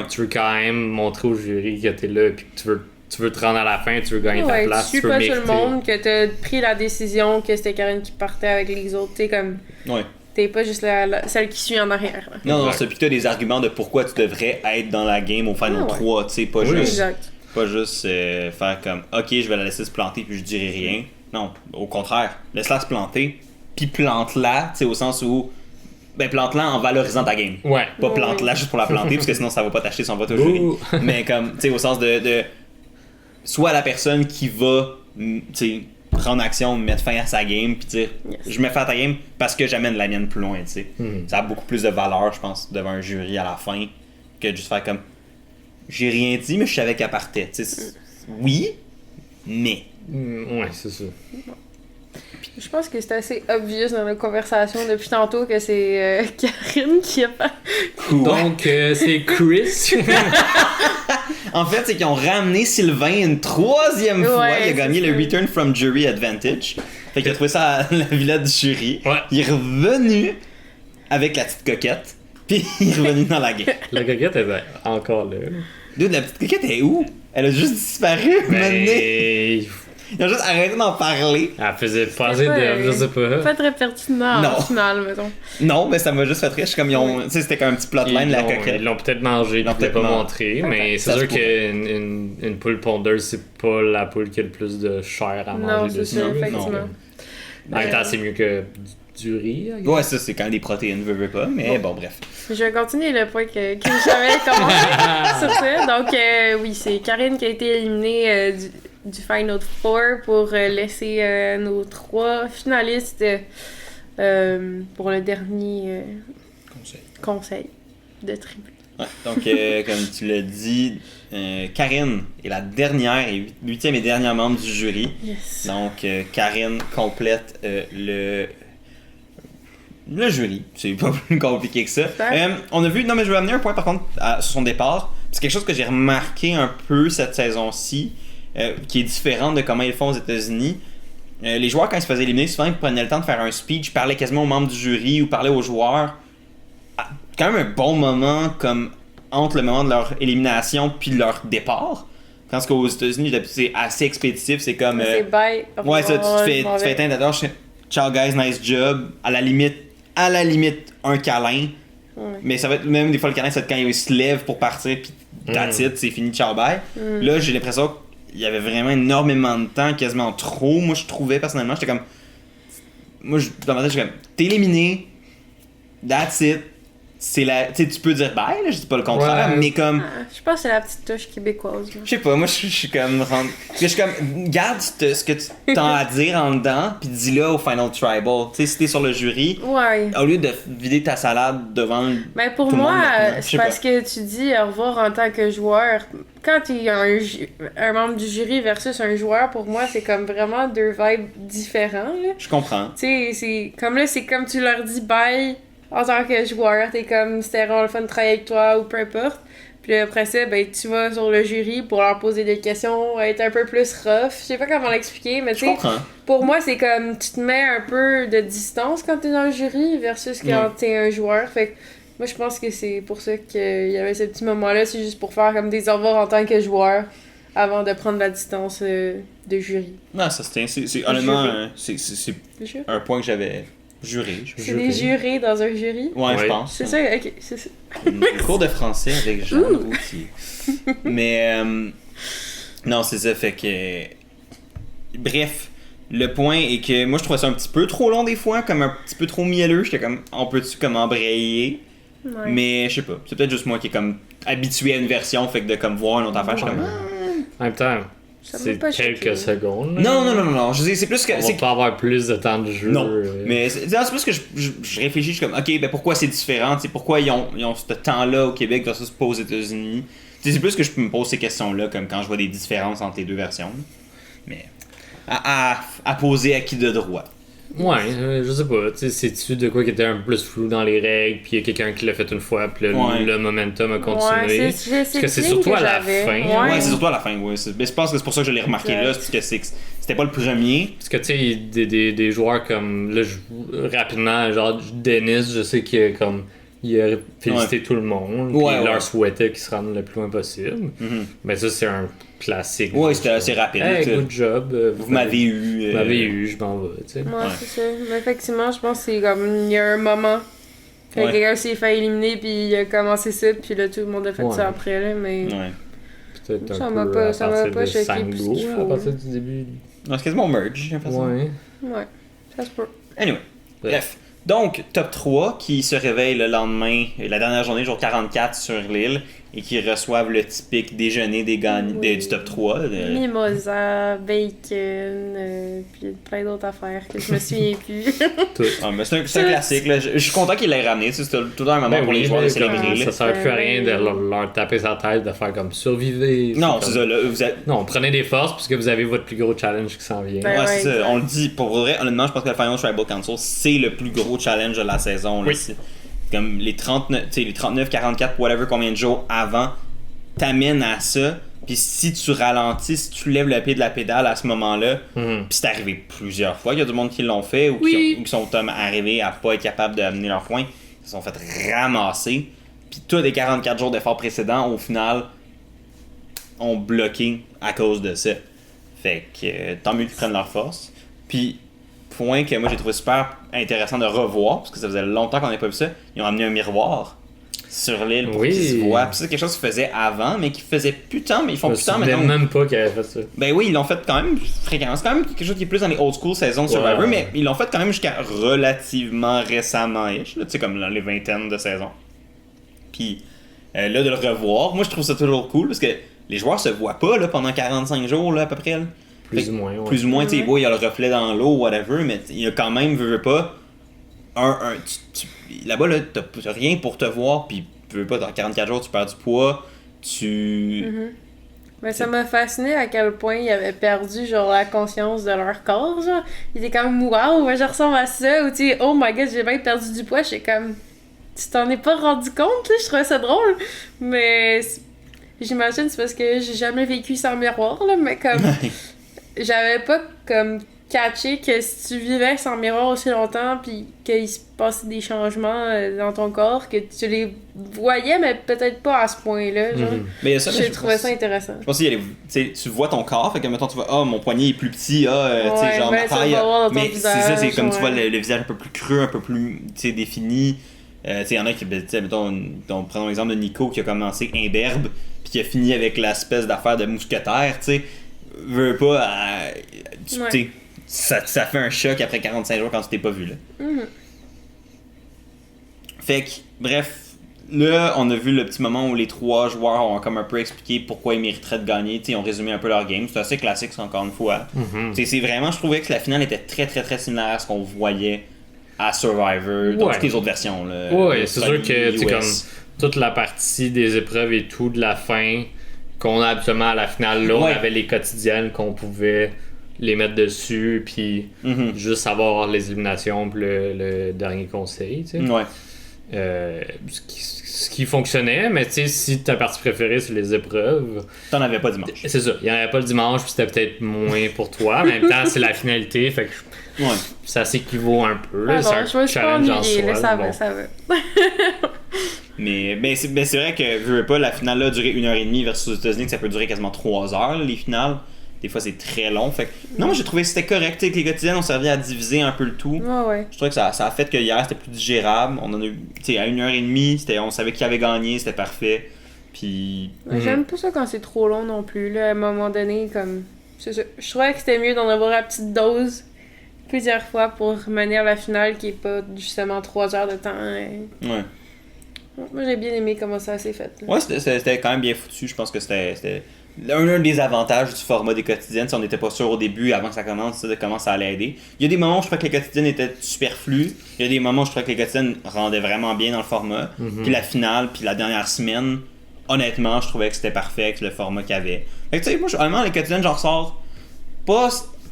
tu veux quand même montrer au jury que t'es là puis que tu veux te rendre à la fin, tu veux gagner ta place, tu veux mériter. Tu suis pas tout le monde, que t'as pris la décision que c'était Karine qui partait avec les autres, t'es comme... T'es pas juste celle qui suit en arrière. Là. Non, c'est puis que t'as des arguments de pourquoi tu devrais être dans la game au Final 3, tu sais, pas juste faire comme, ok, je vais la laisser se planter puis je dirai rien. Non, au contraire. Laisse-la se planter, puis plante-la, tu sais, au sens où. Ben, plante-la en valorisant ta game. Ouais. Pas plante-la juste pour la planter, parce que sinon ça va pas t'acheter son vote au jury. Mais comme, tu sais, au sens de. Soit la personne qui va, tu sais, prendre action, mettre fin à sa game, puis dire, je mets fin à ta game parce que j'amène la mienne plus loin, tu sais. Ça a beaucoup plus de valeur, je pense, devant un jury à la fin, que de juste faire comme. J'ai rien dit, mais je savais qu'elle partait. Tu sais, oui, mais. Ouais, c'est ça. Je pense que c'est assez obvious dans la conversation depuis tantôt que c'est Karine qui a pas. Donc, c'est Chris. En fait, c'est qu'ils ont ramené Sylvain une troisième fois. Il a gagné le Return from Jury Advantage. Fait qu'il a trouvé ça à la villa du jury. Ouais. Il est revenu avec la petite coquette. Puis il est revenu dans la game. La coquette est encore là. Dude, la petite coquette est où? Elle a juste disparu. Mais... Ils ont juste arrêté d'en parler. Elle faisait passer de... Je sais pas. Pas très pertinent Non. au final, mettons. Non, mais ça m'a juste fait rire. Je suis comme, ils ont... Tu sais, c'était comme un petit plotline de la coquette. Ils l'ont peut-être mangé, ils l'ont peut-être pas montré, mais c'est Ça sûr se qu'une poule pondeuse, c'est pas la poule qui a le plus de chair à manger Non, c'est dessus. ça, effectivement. En même temps, c'est mieux que du riz. I guess. Ouais, ça, c'est quand les protéines veulent pas, mais bon, bref. Je vais continuer le point que j'avais commencé sur ça. Donc, oui, c'est Karine qui a été éliminée du Final Four pour laisser nos 3 finalistes pour le dernier conseil de tribu. Ouais, donc, comme tu l'as dit, Karine est la dernière et 8e et dernière membre du jury. Yes. Donc, Karine complète le jury. C'est pas plus compliqué que ça. On a vu, non mais je vais amener un point par contre sur son départ. C'est quelque chose que j'ai remarqué un peu cette saison-ci, qui est différent de comment ils le font aux États-Unis. Les joueurs, quand ils se faisaient éliminer, souvent ils prenaient le temps de faire un speech, parlaient quasiment aux membres du jury ou parlaient aux joueurs. Quand même un bon moment comme entre le moment de leur élimination puis leur départ. Quand qu'aux États-Unis, c'est assez expéditif, c'est comme. C'est bye. Ouais, ça, tu te fais éteindre d'abord, ciao guys, nice job. À la limite, un câlin. Ouais. Mais ça va être même des fois le câlin, c'est quand il se lève pour partir, puis that's it, c'est fini, ciao bye. Là, j'ai l'impression qu'il y avait vraiment énormément de temps, quasiment trop. Moi, je trouvais personnellement, j'étais comme. Moi, dans ma tête, j'étais comme, t'es éliminé, that's it. C'est la, tu sais, tu peux dire bye, là, je dis pas le contraire, mais comme. Je pense que c'est la petite touche québécoise. Je sais pas, moi je suis comme. Je suis comme. Garde ce que tu as à dire en dedans, pis dis-le au Final Tribal. Tu sais, si t'es sur le jury, Ouais. au lieu de vider ta salade devant. Mais pour tout le moi, monde maintenant, je c'est sais parce pas. que tu dis au revoir en tant que joueur. Quand tu es un membre du jury versus un joueur, pour moi, c'est comme vraiment 2 vibes différents. Là. Je comprends. Tu sais, c'est comme là, c'est comme tu leur dis bye en tant que joueur. T'es comme c'était vraiment le fun de travailler avec toi ou peu importe. Puis après ça, ben, tu vas sur le jury pour leur poser des questions, être un peu plus rough. Je sais pas comment l'expliquer, mais tu Je sais, comprends. pour moi, c'est comme tu te mets un peu de distance quand t'es dans le jury versus quand t'es un joueur. Fait que moi, je pense que c'est pour ça qu'il y avait ce petit moment-là. C'est juste pour faire comme des au revoir en tant que joueur avant de prendre la distance de jury. Non, ça c'est honnêtement, c'est un point que j'avais juré. C'est des jurés dans un jury? Ouais, je pense. C'est ça, ok, c'est ça. Cours de français avec Jean Gauthier. Mais non, c'est ça, fait que. Bref, le point est que moi je trouvais ça un petit peu trop long des fois, comme un petit peu trop mielleux. J'étais comme, on peut-tu comme embrayer? Ouais. Mais je sais pas, c'est peut-être juste moi qui est comme habitué à une version, fait que de comme voir une autre affaire, je suis comme. En même temps, Ça m'a c'est pas quelques choqué. secondes. Non. Je dis, c'est plus que. On va pas avoir plus de temps de jeu. Non, mais c'est plus que je réfléchis, je suis comme, ok, ben pourquoi c'est différent, tu sais, pourquoi ils ont ce temps-là au Québec versus pas aux États-Unis. Tu sais, c'est plus que je me pose ces questions-là, comme quand je vois des différences entre les deux versions. Mais à poser à qui de droit. Ouais, je sais pas, tu sais, c'est-tu de quoi qui était un peu plus flou dans les règles, puis il y a quelqu'un qui l'a fait une fois, puis le momentum a continué. Ouais, Parce que c'est surtout à la fin. Ouais, c'est surtout à la fin, ouais. Mais je pense que c'est pour ça que je l'ai remarqué là, parce que c'était pas le premier. Parce que tu sais, des joueurs comme, là, rapidement, genre Dennis, je sais qu'il a comme... Il a félicité tout le monde, puis il leur souhaitait qu'ils se rendent le plus loin possible. Mais ça, c'est un classique. Ouais, c'était assez rapide. Hey, good job. Vous m'avez eu. Vous m'avez eu, je m'en vais, tu sais. Ouais, c'est ça. Mais effectivement, je pense que c'est comme, il y a un moment que quelqu'un s'est fait éliminer, puis il a commencé ça, puis là, tout le monde a fait ça après, là, mais... Ouais. Peut-être Ça un m'a peu pas- à ça m'a partir pas de choqué Sanglo, plus qu'il faut. à partir du début Non, c'est quasiment merge, j'ai l'impression. Ouais, ça se peut. Anyway, bref. Donc, top 3 qui se réveille le lendemain, la dernière journée, jour 44 sur l'île, et qui reçoivent le typique déjeuner du top 3. Mimosa, bacon, puis plein d'autres affaires que je me souviens plus. Mais c'est un classique. Là. Je suis content qu'il l'ait ramené. C'est tout un moment pour les joueurs de célébrer. Ça sert plus à rien de leur taper sa tête, de faire comme survivre. Non, c'est ça. Là, non, prenez des forces puisque vous avez votre plus gros challenge qui s'en vient. Ouais, c'est ça. On le dit. Pour vrai, honnêtement, je pense que le Final Tribal Council, c'est le plus gros challenge de la saison. Là. Oui. Comme les 39, 44, whatever, combien de jours avant, t'amènes à ça. Puis si tu ralentis, si tu lèves le pied de la pédale à ce moment-là, puis c'est arrivé plusieurs fois qu'il y a du monde qui l'ont fait ou qui sont arrivés à pas être capables d'amener leur point, ils se sont fait ramasser. Puis tous les 44 jours d'efforts précédents, au final, ont bloqué à cause de ça. Fait que tant mieux qu'ils prennent leur force. Puis point que moi j'ai trouvé super intéressant de revoir, parce que ça faisait longtemps qu'on n'avait pas vu ça, ils ont amené un miroir sur l'île pour qu'ils se voient. Puis c'est quelque chose qu'ils faisaient avant, mais qu'ils faisaient plus tant, mais ils font plus tant maintenant. Je même pas qu'ils avaient fait ça. Ben oui, ils l'ont fait quand même fréquemment. C'est quand même quelque chose qui est plus dans les old school saisons de Survivor, mais ils l'ont fait quand même jusqu'à relativement récemment-ish, tu sais, comme dans les vingtaines de saisons. Puis là, de le revoir, moi je trouve ça toujours cool, parce que les joueurs se voient pas là, pendant 45 jours là, à peu près. Là. Plus ou moins, ouais. Plus ou moins, tu sais, il y a le reflet dans l'eau, whatever, mais il y a quand même, veux pas, là-bas, là, t'as rien pour te voir, pis veux pas, dans 44 jours, tu perds du poids, Mais ça m'a fasciné à quel point ils avaient perdu, genre, la conscience de leur corps, genre. Ils étaient comme, waouh, moi je ressemble à ça, ou tu sais, oh my god, j'ai bien perdu du poids, j'étais comme, tu t'en es pas rendu compte, là, je trouvais ça drôle, mais j'imagine c'est parce que j'ai jamais vécu sans miroir, là, mais comme... J'avais pas comme catché que si tu vivais sans miroir aussi longtemps puis qu'il se passait des changements dans ton corps, que tu les voyais mais peut-être pas à ce point-là, genre. Mais ça, j'ai trouvé ça intéressant. Je pense que tu vois ton corps, fait que mettons tu vois mon poignet est plus petit, tu sais genre ma taille, mais c'est ça, c'est comme tu vois le visage un peu plus creux, un peu plus défini. Tu sais, il y en a qui, mettons, on prend l'exemple de Nico qui a commencé imberbe puis qui a fini avec l'espèce d'affaire de mousquetaire, tu sais. Veux pas, ça fait un choc après 45 jours quand tu t'es pas vu là. Fait que, bref, là, on a vu le petit moment où les 3 joueurs ont comme un peu expliqué pourquoi ils mériteraient de gagner. T'sais, ils ont résumé un peu leur game. C'est assez classique, encore une fois. C'est vraiment, je trouvais que la finale était très très très similaire à ce qu'on voyait à Survivor, dans toutes les autres versions. Ouais, c'est sûr que c'est comme toute la partie des épreuves et tout de la fin. Qu'on a absolument à la finale, là, on avait les quotidiennes qu'on pouvait les mettre dessus, puis juste savoir les éliminations, puis le dernier conseil, tu sais. Ouais. Ce qui fonctionnait, mais tu sais, si ta partie préférée, c'est les épreuves... T'en avais pas dimanche. C'est ça, il n'y en avait pas le dimanche, puis c'était peut-être moins pour toi. En même temps, c'est la finalité, fait que ça s'équivaut un peu. Là, c'est un challenge en soi. Ça va. Mais c'est vrai que, je veux pas, la finale là a duré 1h30 versus aux États-Unis, que ça peut durer quasiment 3 heures, les finales. Des fois, c'est très long. Fait que, non, j'ai trouvé que c'était correct. Que les quotidiennes ont servi à diviser un peu le tout. Je trouvais que ça a fait que hier, c'était plus digérable. On en a eu, à 1h30, on savait qui avait gagné, c'était parfait. Puis. J'aime pas ça quand c'est trop long non plus. Là, à un moment donné, comme. C'est ça. Je trouvais que c'était mieux d'en avoir la petite dose plusieurs fois pour mener à la finale qui est pas justement 3 heures de temps. Ouais. Moi, j'ai bien aimé comment ça s'est fait. Là. Ouais, c'était quand même bien foutu. Je pense que c'était un des avantages du format des quotidiennes. Si on n'était pas sûr au début, avant que ça commence, de comment ça allait aider. Il y a des moments où je crois que les quotidiennes étaient superflues. Il y a des moments où je crois que les quotidiennes rendaient vraiment bien dans le format. Puis la finale, puis la dernière semaine, honnêtement, je trouvais que c'était parfait avec le format qu'il y avait. Fait que tu sais, moi, honnêtement, les quotidiennes, j'en ressors pas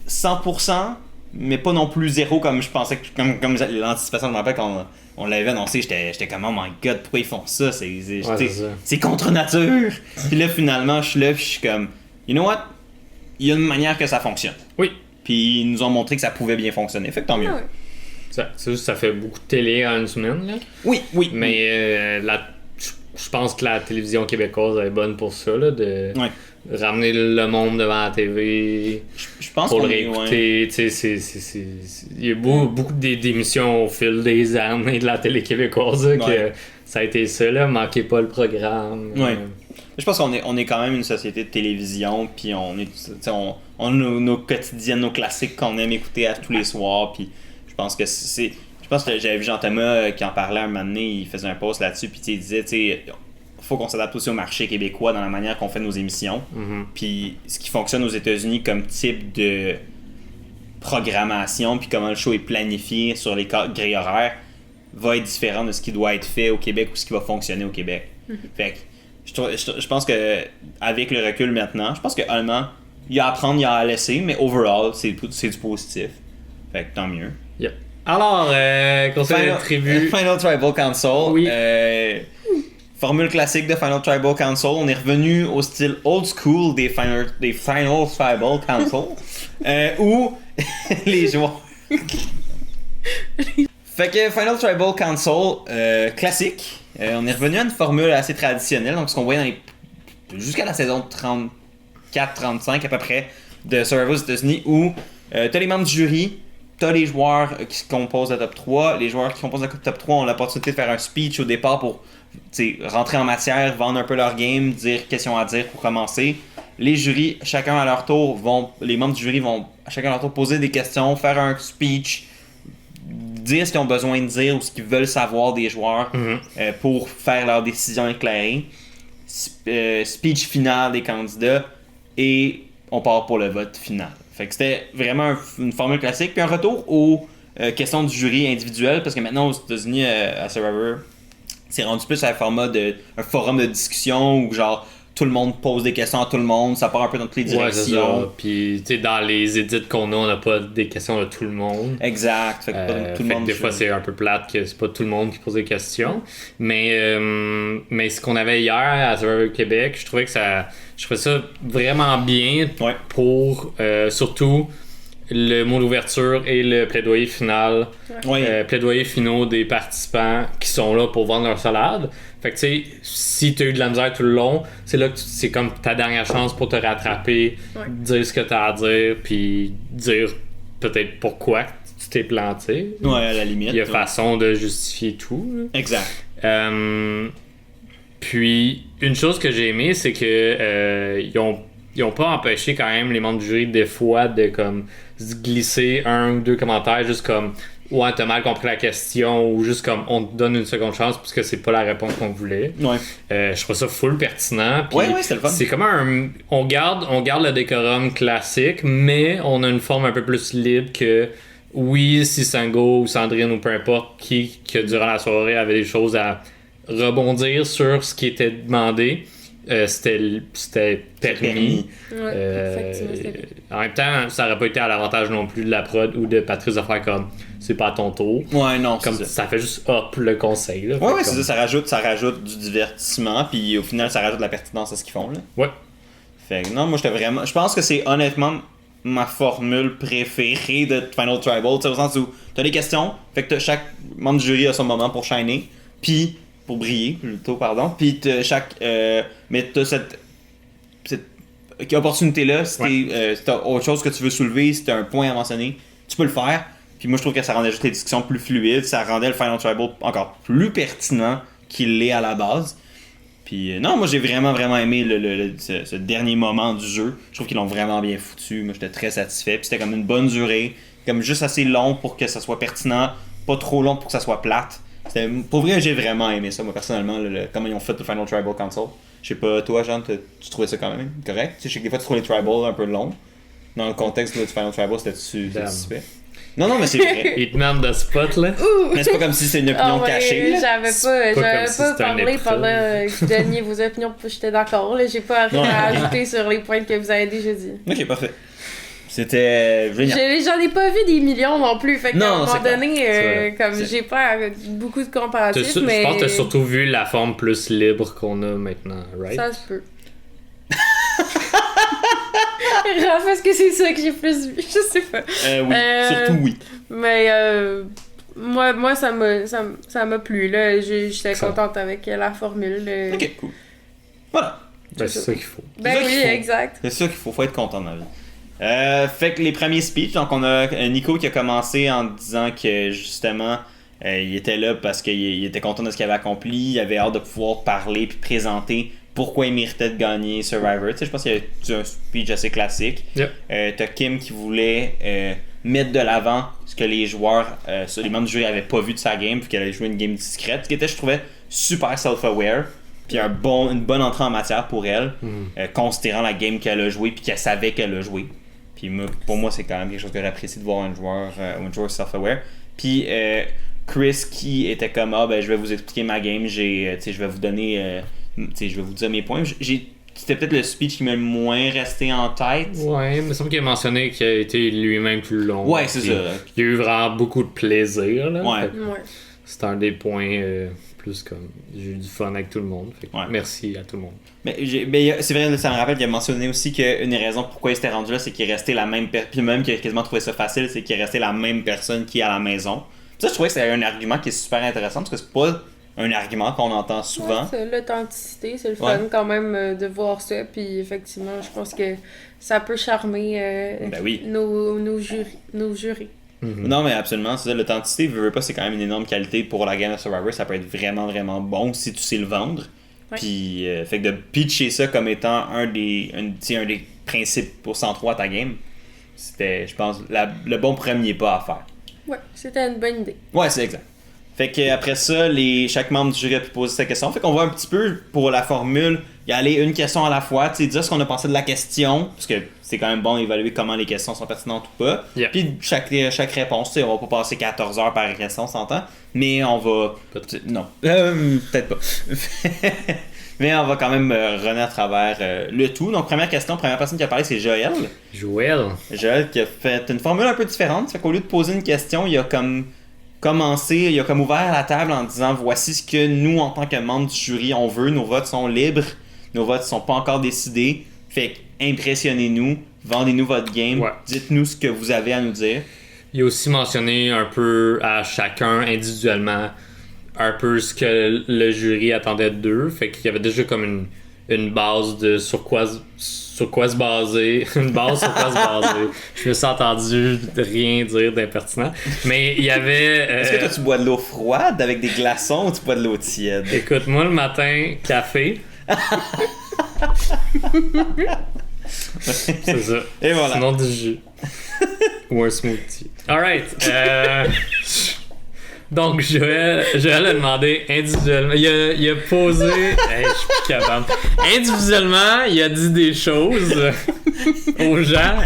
100%, mais pas non plus zéro comme je pensais, comme l'anticipation, je me rappelle quand on l'avait annoncé, j'étais comme oh my god, pourquoi ils font ça? C'est contre nature! Puis là, finalement, je suis là, puis je suis comme, you know what? Il y a une manière que ça fonctionne. Oui. Puis ils nous ont montré que ça pouvait bien fonctionner, fait que tant mieux. Ça fait beaucoup de télé en une semaine, là. Oui. Mais je pense que la télévision québécoise est bonne pour ça, là, de ramener le monde devant la TV je pense pour le réécouter. Il y a beaucoup d'émissions au fil des années de la télé québécoise là, que ça a été ça, là, manquez pas le programme. Ouais. Je pense qu'on est quand même une société de télévision, puis on a nos quotidiennes, nos classiques qu'on aime écouter à tous les soirs, puis je pense que j'avais vu Jean-Thomas qui en parlait un moment donné, il faisait un post là-dessus, puis il disait, faut qu'on s'adapte aussi au marché québécois dans la manière qu'on fait nos émissions. Puis ce qui fonctionne aux États-Unis comme type de programmation, puis comment le show est planifié sur les grilles horaires, va être différent de ce qui doit être fait au Québec ou ce qui va fonctionner au Québec. Fait que je pense que avec le recul maintenant, je pense que honnêtement, il y a à prendre, il y a à laisser, mais overall, c'est du positif. Fait que tant mieux. Yep. Alors, conseil de tribu. Final Tribal Council. Oui. Formule classique de Final Tribal Council. On est revenu au style old school des Final Tribal Council. Où les joueurs. Fait que Final Tribal Council classique. On est revenu à une formule assez traditionnelle. Donc, ce qu'on voyait jusqu'à la saison 34-35 à peu près de Survivor aux États-Unis, où t'as les membres du jury, t'as les joueurs qui composent la top 3. Les joueurs qui composent la top 3 ont l'opportunité de faire un speech au départ pour rentrer en matière, vendre un peu leur game, dire qu'est-ce qu'ils ont à dire pour commencer. Les jurys, chacun à leur tour, les membres du jury vont chacun à leur tour poser des questions, faire un speech, dire ce qu'ils ont besoin de dire ou ce qu'ils veulent savoir des joueurs pour faire leur décision éclairée. Speech final des candidats et on part pour le vote final. Fait que c'était vraiment une formule classique. Puis un retour aux questions du jury individuel, parce que maintenant aux États-Unis, à Survivor, c'est rendu plus à un format un forum de discussion où genre tout le monde pose des questions à tout le monde, ça part un peu dans toutes les directions. Ouais, puis tu sais, dans les edits qu'on a, on n'a pas des questions de tout le monde. Exact. Fait que tout le monde. Des fois, c'est un peu plate que c'est pas tout le monde qui pose des questions. Mais ce qu'on avait hier à Survivor Québec, je trouvais ça vraiment bien pour surtout le mot d'ouverture et le plaidoyer final. Plaidoyer finaux des participants qui sont là pour vendre leur salade. Fait que tu sais, si t'as eu de la misère tout le long, c'est là que c'est comme ta dernière chance pour te rattraper, dire ce que t'as à dire, puis dire peut-être pourquoi tu t'es planté. Ouais, à la limite. Il y a façon de justifier tout. Exact. Puis, une chose que j'ai aimé, c'est que ils ont pas empêché quand même les membres du jury des fois de comme se glisser un ou deux commentaires juste comme ouais, t'as mal compris la question ou juste comme on te donne une seconde chance puisque c'est pas la réponse qu'on voulait. Je trouve ça full pertinent. Ouais, c'est le fun. C'est comme on garde le décorum classique, mais on a une forme un peu plus libre que oui, si Sango ou Sandrine ou peu importe qui que durant la soirée avait des choses à rebondir sur ce qui était demandé. C'était permis. En même temps, ça aurait pas été à l'avantage non plus de la prod ou de Patrice de faire comme c'est pas à ton tour. Ouais, non, comme ça fait juste hop le conseil. Là, ouais, c'est ça, ça rajoute du divertissement, puis au final, ça rajoute de la pertinence à ce qu'ils font. Là. Ouais. Fait que non, moi j'étais vraiment. Je pense que c'est honnêtement ma formule préférée de Final Tribal, au sens où t'as des questions, fait que chaque membre du jury a son moment pour shiner, puis pour briller plutôt, pardon, puis mais t'as cette opportunité là si t'as autre chose que tu veux soulever, si t'as un point à mentionner, tu peux le faire. Puis moi je trouve que ça rendait juste les discussions plus fluides, ça rendait le Final Tribal encore plus pertinent qu'il l'est à la base. Puis non, moi j'ai vraiment aimé ce dernier moment du jeu. Je trouve qu'ils l'ont vraiment bien foutu. Moi j'étais très satisfait. Puis c'était comme une bonne durée, comme juste assez long pour que ça soit pertinent, pas trop long pour que ça soit plate. Pour vrai, j'ai vraiment aimé ça, moi personnellement, comment ils ont fait le Final Tribal Council. Je sais pas, toi Jean, tu trouvais ça quand même correct? Tu sais, je sais que des fois tu trouves les Tribal un peu longs. Dans le contexte du Final Tribal, c'était-tu satisfait? Non, mais c'est vrai. Il te demande de spot, là. Mais c'est pas comme si c'est une opinion cachée. J'avais pas parlé pendant que vous donniez vos opinions, j'étais d'accord. Là, j'ai pas rien à ajouter sur les points que vous avez déjà dit. Ok, parfait. C'était génial. J'en ai pas vu des millions non plus. Fait qu'à un moment donné, comme j'ai pas beaucoup de comparatifs. Mais... Je pense que t'as surtout vu la forme plus libre qu'on a maintenant, right? Ça se peut. Raph, est-ce que c'est ça que j'ai plus vu? Je sais pas. Oui, surtout oui. Mais moi ça m'a plu. Là. J'étais contente avec la formule. Ok, cool. Voilà. C'est ça qu'il faut. Exact. C'est ça qu'il faut être content dans la vie. Fait que les premiers speeches, donc on a Nico qui a commencé en disant que justement Il était là parce qu'il était content de ce qu'il avait accompli, il avait hâte de pouvoir parler puis présenter pourquoi il méritait de gagner Survivor. Je pense qu'il y a un speech assez classique. Yep. T'as Kim qui voulait mettre de l'avant ce que les joueurs, les membres du jury n'avaient pas vu de sa game, puis qu'elle avait joué une game discrète, ce qui était, je trouvais, super self-aware. Puis une bonne entrée en matière pour elle, considérant la game qu'elle a jouée puis qu'elle savait qu'elle a joué. Puis pour moi, c'est quand même quelque chose que j'apprécie de voir un joueur self-aware. Puis Chris qui était comme je vais vous expliquer ma game, je vais vous donner, je vais vous dire mes points. C'était peut-être le speech qui m'a le moins resté en tête. Ouais, mais il me semble qu'il a mentionné qu'il a été lui-même plus long. Ouais, c'est ça. Il a eu vraiment beaucoup de plaisir. Là. Ouais. C'est un des points plus comme j'ai eu du fun avec tout le monde. Fait que merci à tout le monde. Mais c'est vrai, ça me rappelle qu'il a mentionné aussi qu'une des raisons pourquoi il s'était rendu là, c'est qu'il restait la même personne. Puis même qu'il a quasiment trouvé ça facile, c'est qu'il restait la même personne qui est à la maison. Ça, je trouvais que c'est un argument qui est super intéressant parce que c'est pas un argument qu'on entend souvent. C'est l'authenticité, c'est le fun quand même de voir ça. Puis effectivement, je pense que ça peut charmer nos jurys. Mm-hmm. Non, mais absolument, c'est ça. L'authenticité, veux pas, c'est quand même une énorme qualité pour la game de Survivor. Ça peut être vraiment, vraiment bon si tu sais le vendre. Ouais. Puis, fait que de pitcher ça comme étant un des principes pour centrer à ta game, c'était, je pense, le bon premier pas à faire. Ouais, c'était une bonne idée. Ouais, c'est exact. Fait que après ça, chaque membre du jury a pu poser sa question. Fait qu'on va un petit peu, pour la formule, y aller une question à la fois, dire ce qu'on a pensé de la question, parce que c'est quand même bon d'évaluer comment les questions sont pertinentes ou pas. Yep. Puis chaque réponse, on va pas passer 14 heures par question, on s'entend, mais on va... Non, peut-être pas. Mais on va quand même runner à travers le tout. Donc première personne qui a parlé, c'est Joël. Joël qui a fait une formule un peu différente. Fait qu'au lieu de poser une question, il a comme ouvert la table en disant voici ce que nous, en tant que membres du jury, on veut. Nos votes sont libres. Nos votes sont pas encore décidés. Fait impressionnez-nous. Vendez-nous votre game. Ouais. Dites-nous ce que vous avez à nous dire. Il a aussi mentionné un peu à chacun individuellement un peu ce que le jury attendait d'eux. Fait qu'il y avait déjà comme une base de sur quoi se baser. Une base sur quoi se baser. Je me suis entendu rien dire d'impertinent. Mais il y avait... Est-ce que toi tu bois de l'eau froide avec des glaçons ou tu bois de l'eau tiède? Écoute, moi le matin, café. C'est ça. Et voilà. Sinon du jus. Ou un smoothie. Alright. Donc Joël a demandé individuellement. Il a posé. Je suis plus capable. Individuellement, il a dit des choses aux gens.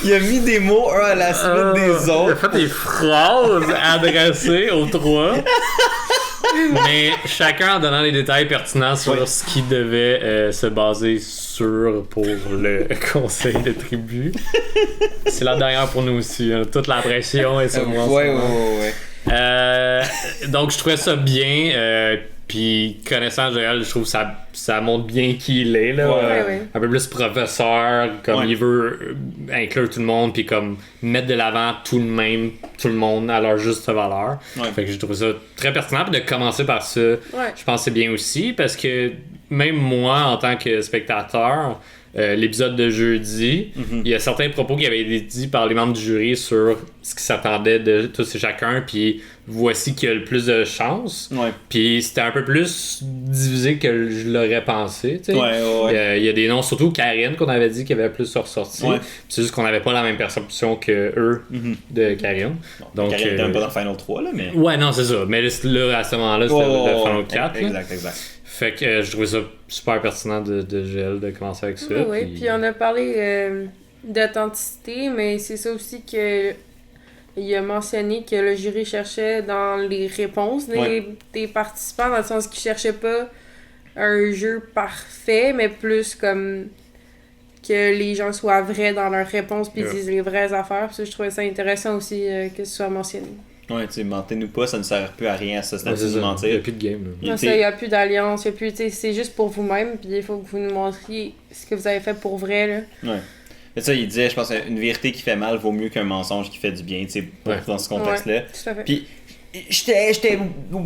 Il a mis des mots un à la suite des autres. Il a fait des phrases adressées aux trois. Mais chacun en donnant les détails pertinents sur ce qu'il devait se baser sur pour le conseil de tribu. C'est la dernière pour nous aussi. Hein. Toute la pression est sur moi. Ouais. Donc je trouvais ça bien. Puis connaissant Joël, je trouve que ça montre bien qui il est. Là. Ouais. Un peu plus professeur, comme il veut inclure tout le monde, puis comme mettre de l'avant tout le monde à leur juste valeur. Ouais. Fait que j'ai trouvé ça très pertinent. Puis de commencer par ça, je pense que c'est bien aussi, parce que même moi, en tant que spectateur, l'épisode de jeudi, il y a certains propos qui avaient été dits par les membres du jury sur ce qui s'attendait de tous et chacun, puis voici qui a le plus de chance. Puis c'était un peu plus divisé que je l'aurais pensé. Il y a des noms, surtout Karine, qu'on avait dit qu'il avait plus ressorti. C'est juste qu'on n'avait pas la même perception que eux de Karine. Donc, Karine était même pas dans Final 3, là, mais... Ouais, non, c'est ça. Mais là, à ce moment-là, c'était le Final 4. Exact. Fait que je trouvais ça super pertinent de Joël de commencer avec ça. Oui, puis on a parlé d'authenticité, mais c'est ça aussi que il a mentionné que le jury cherchait dans les réponses des participants, dans le sens qu'ils cherchaient pas un jeu parfait, mais plus comme que les gens soient vrais dans leurs réponses puis disent les vraies affaires. Puis ça, je trouvais ça intéressant aussi que ce soit mentionné. Ouais, tu sais, mentez-nous pas, ça ne sert plus à rien, ça, c'est de mentir. Il n'y a plus de game. Non, ça, il n'y a plus d'alliance, c'est juste pour vous-même, puis il faut que vous nous montriez ce que vous avez fait pour vrai, là. Ouais. Et ça, il disait, je pense, une vérité qui fait mal vaut mieux qu'un mensonge qui fait du bien, tu sais, dans ce contexte-là. Tout à fait. Puis, j'étais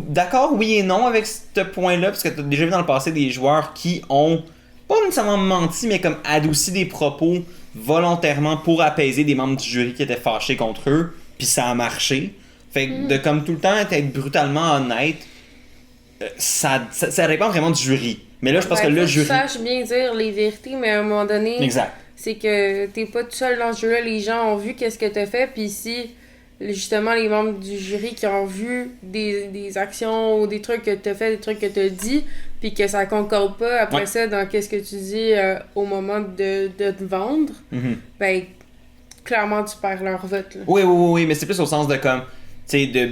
d'accord, oui et non, avec ce point-là, parce que tu as déjà vu dans le passé des joueurs qui ont, pas nécessairement menti, mais comme adouci des propos volontairement pour apaiser des membres du jury qui étaient fâchés contre eux. puis ça a marché. Fait que de comme tout le temps être brutalement honnête, ça dépend vraiment du jury. Mais là, je pense que le jury... Tu saches bien dire les vérités, mais à un moment donné... Exact. C'est que t'es pas tout seul dans ce jeu-là. Les gens ont vu qu'est-ce que t'as fait, puis si, justement, les membres du jury qui ont vu des actions ou des trucs que t'as fait, des trucs que t'as dit, puis que ça concorde pas après ça dans qu'est-ce que tu dis au moment de te vendre, ben, clairement, tu perds leur vote. Là. Oui, mais c'est plus au sens de comme, tu sais, de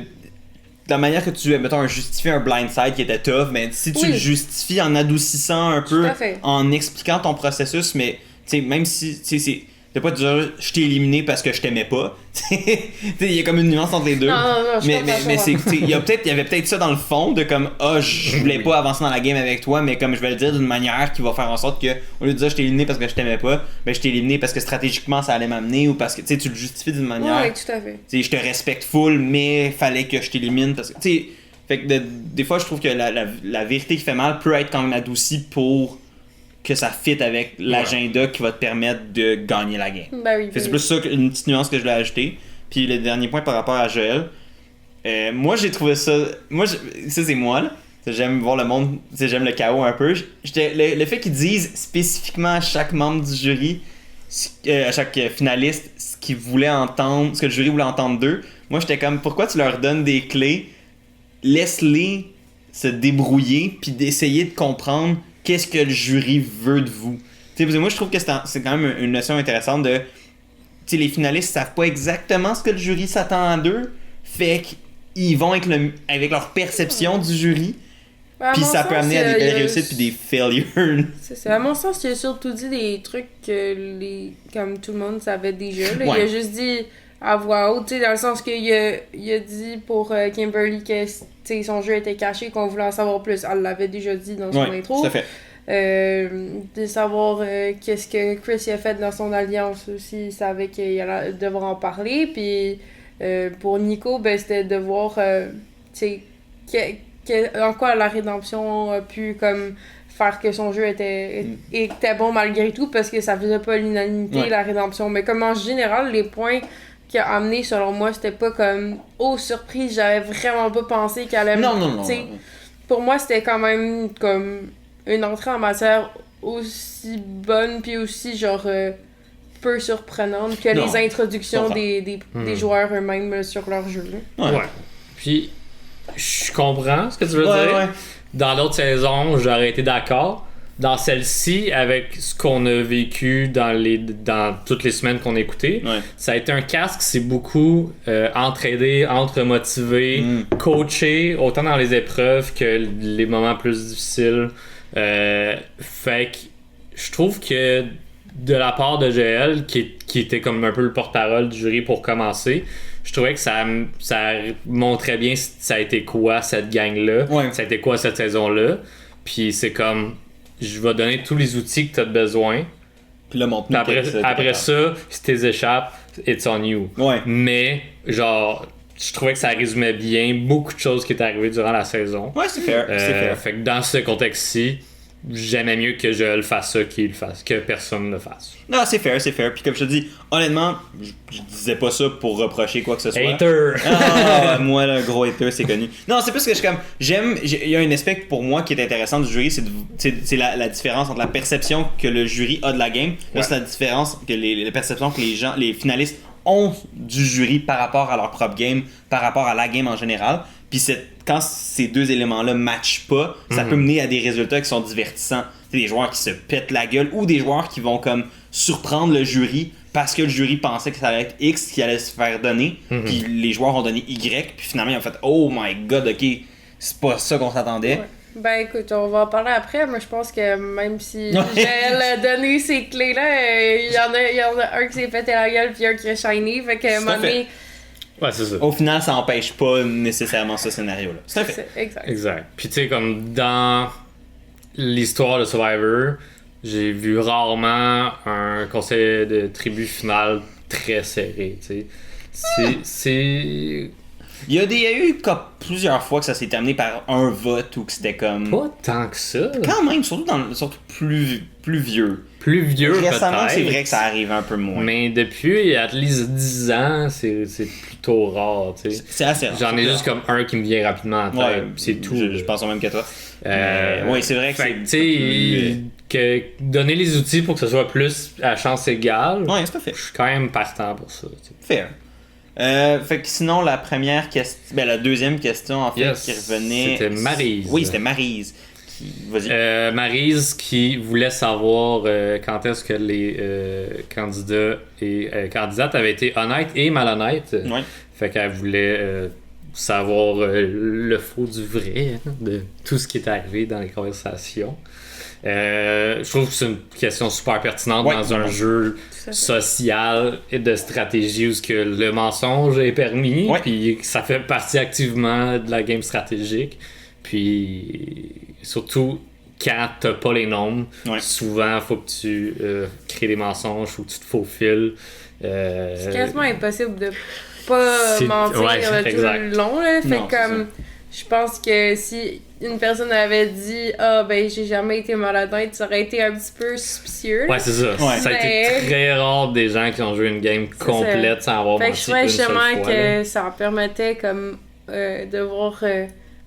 la manière que tu, mettons, justifier un blindside qui était tough, mais si tu le justifies en adoucissant un peu, en expliquant ton processus, mais, tu sais, même si, tu sais, c'est... De pas dire je t'ai éliminé parce que je t'aimais pas. Il y a comme une nuance entre les deux. Non, mais c'est il y avait peut-être ça dans le fond de comme je voulais pas avancer dans la game avec toi, mais comme je vais le dire d'une manière qui va faire en sorte que au lieu de dire je t'ai éliminé parce que je t'aimais pas, ben je t'ai éliminé parce que stratégiquement ça allait m'amener ou parce que tu le justifies d'une manière. Oui, tout à fait. Je te respecte full, mais fallait que je t'élimine parce que fait que des fois je trouve que la vérité qui fait mal peut être quand même adoucie pour que ça fit avec l'agenda qui va te permettre de gagner la game. Ben oui, c'est plus ça une petite nuance que je voulais ajouter. Puis le dernier point par rapport à Joël, moi j'ai trouvé ça... ça c'est moi là. J'aime voir le monde, j'aime le chaos un peu. Le fait qu'ils disent spécifiquement à chaque membre du jury, à chaque finaliste, ce qu'ils voulaient entendre, ce que le jury voulait entendre d'eux, moi j'étais comme, pourquoi tu leur donnes des clés? Laisse-les se débrouiller puis d'essayer de comprendre qu'est-ce que le jury veut de vous. Parce que moi, je trouve que c'est quand même une notion intéressante de... les finalistes savent pas exactement ce que le jury s'attend d'eux, fait qu'ils vont avec leur perception du jury, puis ça peut amener à des belles réussites puis des failures. C'est ça. À mon sens, il a surtout dit des trucs que comme tout le monde savait déjà. Là. Il a juste dit à voix haute, dans le sens qu'il a dit pour Kimberly que son jeu était caché, qu'on voulait en savoir plus. Elle l'avait déjà dit dans son intro. Tout à fait. De savoir qu'est-ce que Chris a fait dans son alliance aussi, il savait qu'il allait devoir en parler. Puis pour Nico, ben, c'était de voir en quoi la rédemption a pu comme faire que son jeu était bon malgré tout, parce que ça faisait pas l'unanimité, la rédemption. Mais comme en général, les points qu'il a amené, selon moi, c'était pas comme surprise, j'avais vraiment pas pensé qu'elle allait... Non. Pour moi, c'était quand même comme une entrée en matière aussi bonne puis aussi genre peu surprenante que les introductions des joueurs eux-mêmes sur leur jeu. Ouais. Puis je comprends ce que tu veux dire. Ouais. Dans d'autres saisons, j'aurais été d'accord. Dans celle-ci, avec ce qu'on a vécu dans toutes les semaines qu'on a écoutées, ça a été un casque, c'est beaucoup entraider, entre-motiver, coacher, autant dans les épreuves que les moments plus difficiles. Fait que je trouve que de la part de GL, qui était comme un peu le porte-parole du jury pour commencer, je trouvais que ça montrait bien ça a été quoi cette gang-là, ça a été quoi cette saison-là. Puis c'est comme, je vais donner tous les outils que tu as besoin. Puis là, après ça, si t'es échappes, it's on you. Mais genre, je trouvais que ça résumait bien beaucoup de choses qui étaient arrivées durant la saison. Ouais, c'est fair. Fait que dans ce contexte-ci, j'aimais mieux que je le fasse ça qu'il le fasse, que personne ne le fasse. Non, c'est fair. Puis comme je te dis, honnêtement, je disais pas ça pour reprocher quoi que ce soit. Hater! Moi, là, gros hater, c'est connu. Non, c'est plus que je comme, il y a un aspect pour moi qui est intéressant du jury, c'est la différence entre la perception que le jury a de la game. Là, c'est la différence que les perceptions que les finalistes ont du jury par rapport à leur propre game, par rapport à la game en général. Puis quand ces deux éléments-là matchent pas, ça peut mener à des résultats qui sont divertissants. C'est des joueurs qui se pètent la gueule ou des joueurs qui vont comme surprendre le jury parce que le jury pensait que ça allait être X qui allait se faire donner, puis les joueurs ont donné Y, puis finalement ils ont fait « Oh my God, ok, c'est pas ça qu'on s'attendait. » Ben écoute, on va en parler après. Moi je pense que même si elle a donné ces clés-là, il y en a un qui s'est pété la gueule puis un qui est shiny. Fait que ouais, c'est ça. Au final, ça empêche pas nécessairement ce scénario-là. C'est fait. Exact. Puis tu sais, comme dans l'histoire de Survivor, j'ai vu rarement un conseil de tribu final très serré, tu sais. C'est Il y a eu comme plusieurs fois que ça s'est terminé par un vote ou que c'était comme. Pas tant que ça. Quand même, surtout plus vieux. Plus vieux, Récemment, peut-être. c'est vrai que ça arrive un peu moins. Mais depuis at least 10 ans, c'est plutôt rare, tu sais. C'est assez rare. J'en ai juste comme un qui me vient rapidement en tête, Ouais, c'est tout. Je pense au même que toi. Oui, c'est vrai que fait c'est. tu sais, que donner les outils pour que ce soit plus à chance égale, Ouais, c'est pas fait. je suis quand même partant pour ça. Tu sais. Fair. Fait que sinon, la première question. Ben, la deuxième question, en fait, Yes, qui revenait. c'était Maryse. Oui, c'était Maryse. Vas-y. Maryse qui voulait savoir quand est-ce que les candidats et candidates avaient été honnêtes et malhonnêtes. Ouais. Fait qu'elle voulait savoir le faux du vrai, hein, de tout ce qui est arrivé dans les conversations. Je trouve que c'est une question super pertinente dans un jeu social et de stratégie où que le mensonge est permis, puis ça fait partie activement de la game stratégique. Puis surtout quand t'as pas les nombres, souvent faut que tu crées des mensonges, faut que tu te faufiles. C'est quasiment impossible de pas mentir tout le long. Là. Fait comme je pense que si une personne avait dit ben j'ai jamais été malhonnête, ça aurait été un petit peu suspicieux. Ouais, c'est ça. Ouais. Ça a été très rare des gens qui ont joué une game complète sans avoir menti une seule fois. Fait que je trouvais justement que ça permettait comme de voir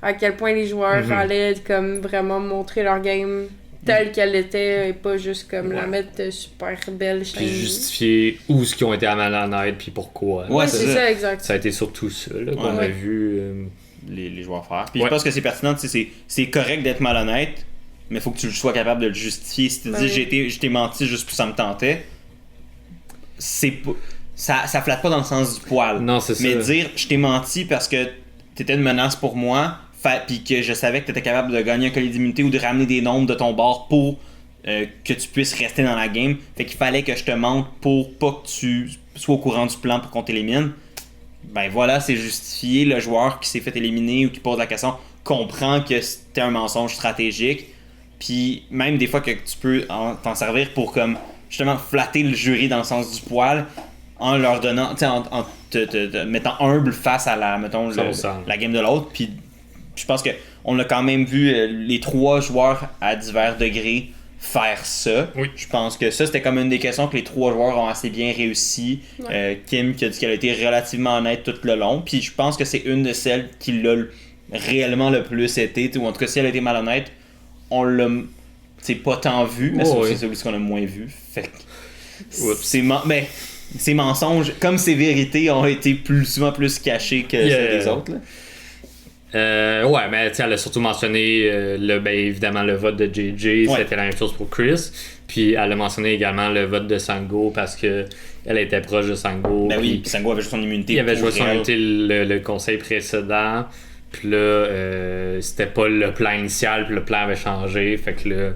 à quel point les joueurs allaient comme vraiment montrer leur game telle qu'elle était et pas juste comme la mettre super belle. Puis justifier où ce qui ont été à malhonnête puis pourquoi. Ouais, c'est ça, exact. Ça a été surtout ça qu'on a vu les joueurs faire. Puis je pense que c'est pertinent, c'est correct d'être malhonnête, mais il faut que tu sois capable de le justifier. Si tu dis je t'ai menti juste pour que ça me tentait, c'est pas, ça flatte pas dans le sens du poil. Non, c'est mais ça. dire je t'ai menti parce que t'étais une menace pour moi, puis que je savais que t'étais capable de gagner un collier d'immunité ou de ramener des nombres de ton bord pour que tu puisses rester dans la game. Fait qu'il fallait que je te mente pour pas que tu sois au courant du plan pour qu'on t'élimine. Ben voilà, c'est justifié. Le joueur qui s'est fait éliminer ou qui pose la question comprend que c'était un mensonge stratégique. Puis même des fois que tu peux t'en servir pour comme justement flatter le jury dans le sens du poil en leur donnant, tu sais, en te mettant humble face à la, mettons, la game de l'autre. Puis je pense que on a quand même vu les trois joueurs à divers degrés faire ça. Oui. Je pense que ça, c'était comme une des questions que les trois joueurs ont assez bien réussi. Kim qui a dit qu'elle a été relativement honnête tout le long. Puis je pense que c'est une de celles qui l'a réellement le plus été. Ou en tout cas, si elle a été malhonnête, on l'a pas tant vu, mais c'est celui qu'on a moins vu. Fait que mais ces mensonges, comme ces vérités, ont été souvent plus cachés que celles des autres. Là. Ouais, mais elle a surtout mentionné évidemment le vote de JJ, c'était la même chose pour Chris. Puis elle a mentionné également le vote de Sango parce que elle était proche de Sango. Ben oui, puis Sango avait joué son immunité. Il avait joué son immunité le conseil précédent. Puis là, c'était pas le plan initial, puis le plan avait changé. Fait que là,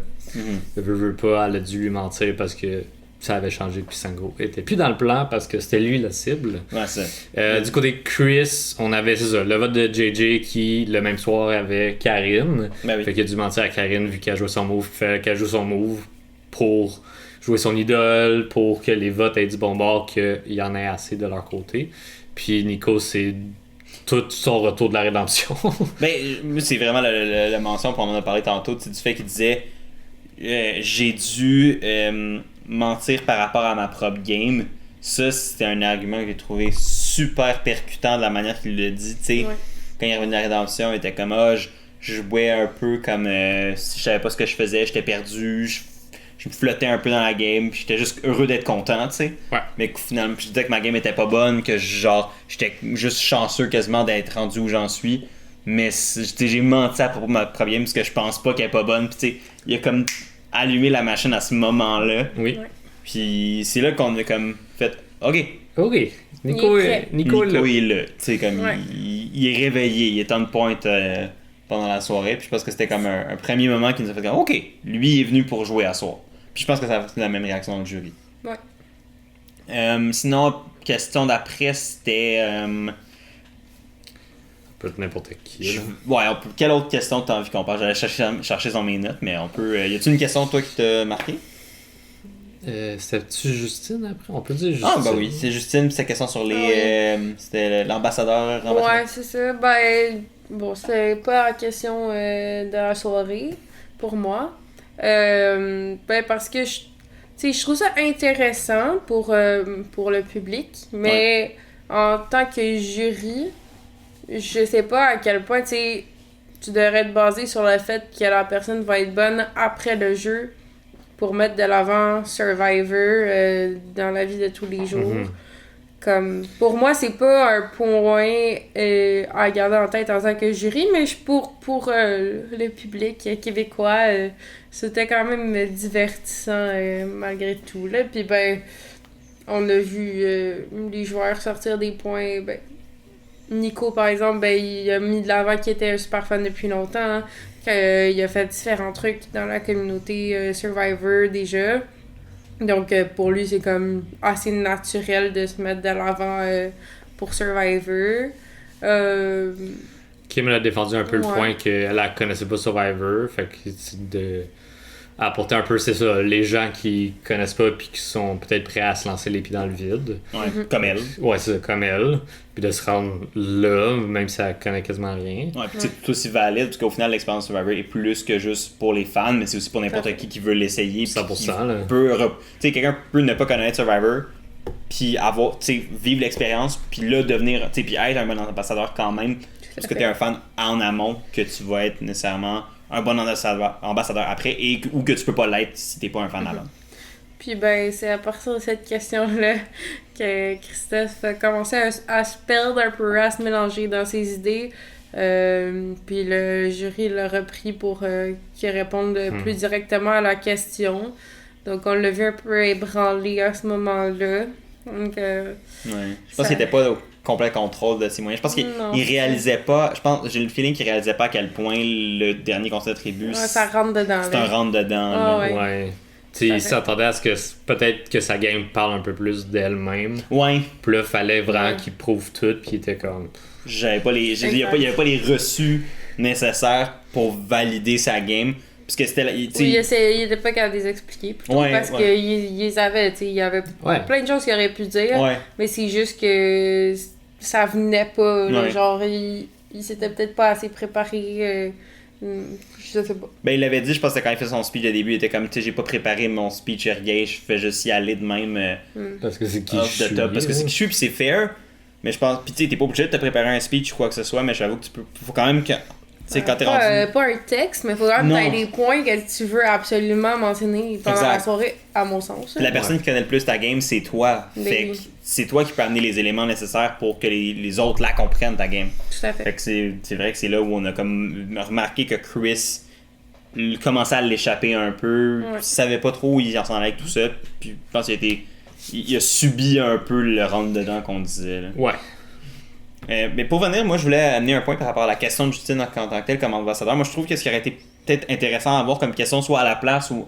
veut pas, elle a dû lui mentir parce que ça avait changé, puis Sango était plus dans le plan parce que c'était lui la cible. Ouais, ça. Du côté de Chris, on avait le vote de JJ qui, le même soir, avait Karine. Ben oui. Fait qu'il a dû mentir à Karine vu qu'elle jouait son move. Fait qu'elle joue son move pour jouer son idole, pour que les votes aient du bon bord, qu'il y en ait assez de leur côté. Puis Nico, c'est tout son retour de la rédemption. Ben, c'est vraiment le mention, on en a parlé tantôt, du fait qu'il disait j'ai dû mentir par rapport à ma propre game. Ça, c'était un argument que j'ai trouvé super percutant de la manière qu'il l'a dit. Quand il est revenu de la rédemption, il était comme je jouais un peu comme si je savais pas ce que je faisais, j'étais perdu, je me flottais un peu dans la game, puis j'étais juste heureux d'être content, tu sais. Ouais. Mais finalement, je disais que ma game était pas bonne, que j'étais juste chanceux quasiment d'être rendu où j'en suis. Mais j'ai menti à propos de ma propre game parce que je pense pas qu'elle est pas bonne. Puis tu sais, il a comme allumé la machine à ce moment-là. Oui. Puis c'est là qu'on a comme fait OK. Nico est là. Tu sais, comme il est réveillé, il est on point pendant la soirée. Puis je pense que c'était comme un premier moment qui nous a fait comme OK, lui il est venu pour jouer à soir. Puis je pense que ça a fait la même réaction dans le jury. Ouais. Sinon, question d'après, c'était. Peut être n'importe qui. Quelle autre question t'as envie qu'on parle? J'allais chercher dans mes notes, mais on peut. Y a-t-il une question, toi, qui t'a marqué? C'était-tu Justine après? On peut dire Justine. Ah, bah oui, c'est Justine, puis sa question sur les. C'était l'ambassadeur. Ouais, c'est ça. Ben, bon, c'était pas la question de la soirée, pour moi. Ben, parce que je trouve ça intéressant pour le public, mais en tant que jury, je sais pas à quel point, tu devrais te baser sur le fait que la personne va être bonne après le jeu pour mettre de l'avant Survivor dans la vie de tous les jours. Comme, pour moi, c'est pas un point à garder en tête en tant que jury, mais pour le public québécois, c'était quand même divertissant malgré tout. Là. Puis ben, on a vu les joueurs sortir des points. Ben, Nico, par exemple, ben, il a mis de l'avant qu'il était un super fan depuis longtemps. Hein, qu'il a fait différents trucs dans la communauté Survivor déjà. Donc, pour lui, c'est comme assez naturel de se mettre de l'avant pour Survivor. Kim a défendu un peu le point qu'elle ne connaissait pas Survivor. Fait que c'est de apporter un peu, c'est ça, les gens qui connaissent pas puis qui sont peut-être prêts à se lancer les pieds dans le vide. Ouais, comme elle. Ouais, c'est ça, comme elle. Puis de se rendre là, même si elle connaît quasiment rien. Ouais, puis c'est tout aussi valide, parce qu'au final, l'expérience Survivor est plus que juste pour les fans, mais c'est aussi pour n'importe qui veut l'essayer. 100%, là. Tu sais, quelqu'un peut ne pas connaître Survivor, puis avoir, tu sais, vivre l'expérience, puis là, devenir, tu sais, puis être un bon ambassadeur quand même, parce que t'es un fan en amont, que tu vas être nécessairement un bon ambassadeur après, ou que tu peux pas l'être si t'es pas un fan avant. Puis ben, c'est à partir de cette question-là que Christophe a commencé à se perdre un peu, à se mélanger dans ses idées. Puis le jury l'a repris pour qu'il réponde plus directement à la question. Donc on l'a vu un peu ébranlé à ce moment-là. Donc, je pense qu'il était pas au complet contrôle de ses moyens. Je pense qu'il réalisait pas. J'ai le feeling qu'il réalisait pas à quel point le dernier conseil de tribu. Ça rentre dedans. C'est un rentre dedans. Ouais. Il s'attendait à ce que peut-être que sa game parle un peu plus d'elle-même. Ouais. Puis là, fallait vraiment qu'il prouve tout, puis il était comme. Il n'y avait pas les reçus nécessaires pour valider sa game. Parce que c'était. Il était pas capable de les expliquer. Parce qu'il les avait. Il y avait plein de choses qu'il aurait pu dire. Mais c'est juste que ça venait pas. Là, genre, il s'était peut-être pas assez préparé. Je sais pas. Ben, il l'avait dit, je pense que quand il fait son speech au début, il était comme, tu sais, j'ai pas préparé mon speech reggae, je fais juste y aller de même. Parce que c'est qui je suis. Parce que c'est qui je suis, puis c'est fair. Mais je pense, puis tu sais, t'es pas obligé de te préparer un speech ou quoi que ce soit, mais j'avoue que faut quand même que. Tu sais, quand t'es rendu. Pas un texte, mais faut quand même que t'aies des points que tu veux absolument mentionner pendant la soirée, à mon sens. La personne qui connaît le plus ta game, c'est toi. Fait que c'est toi qui peux amener les éléments nécessaires pour que les autres la comprennent, ta game. Tout à fait. Fait que c'est vrai que c'est là où on a comme remarqué que Chris commençait à l'échapper un peu. Il savait pas trop où il s'en allait avec tout ça. Puis je pense qu'il a subi un peu le rentre dedans qu'on disait. Là. Ouais. Mais pour venir, moi je voulais amener un point par rapport à la question de Justine en tant que telle comme ambassadeur. Moi je trouve que ce qui aurait été peut-être intéressant à voir comme question, soit à la place ou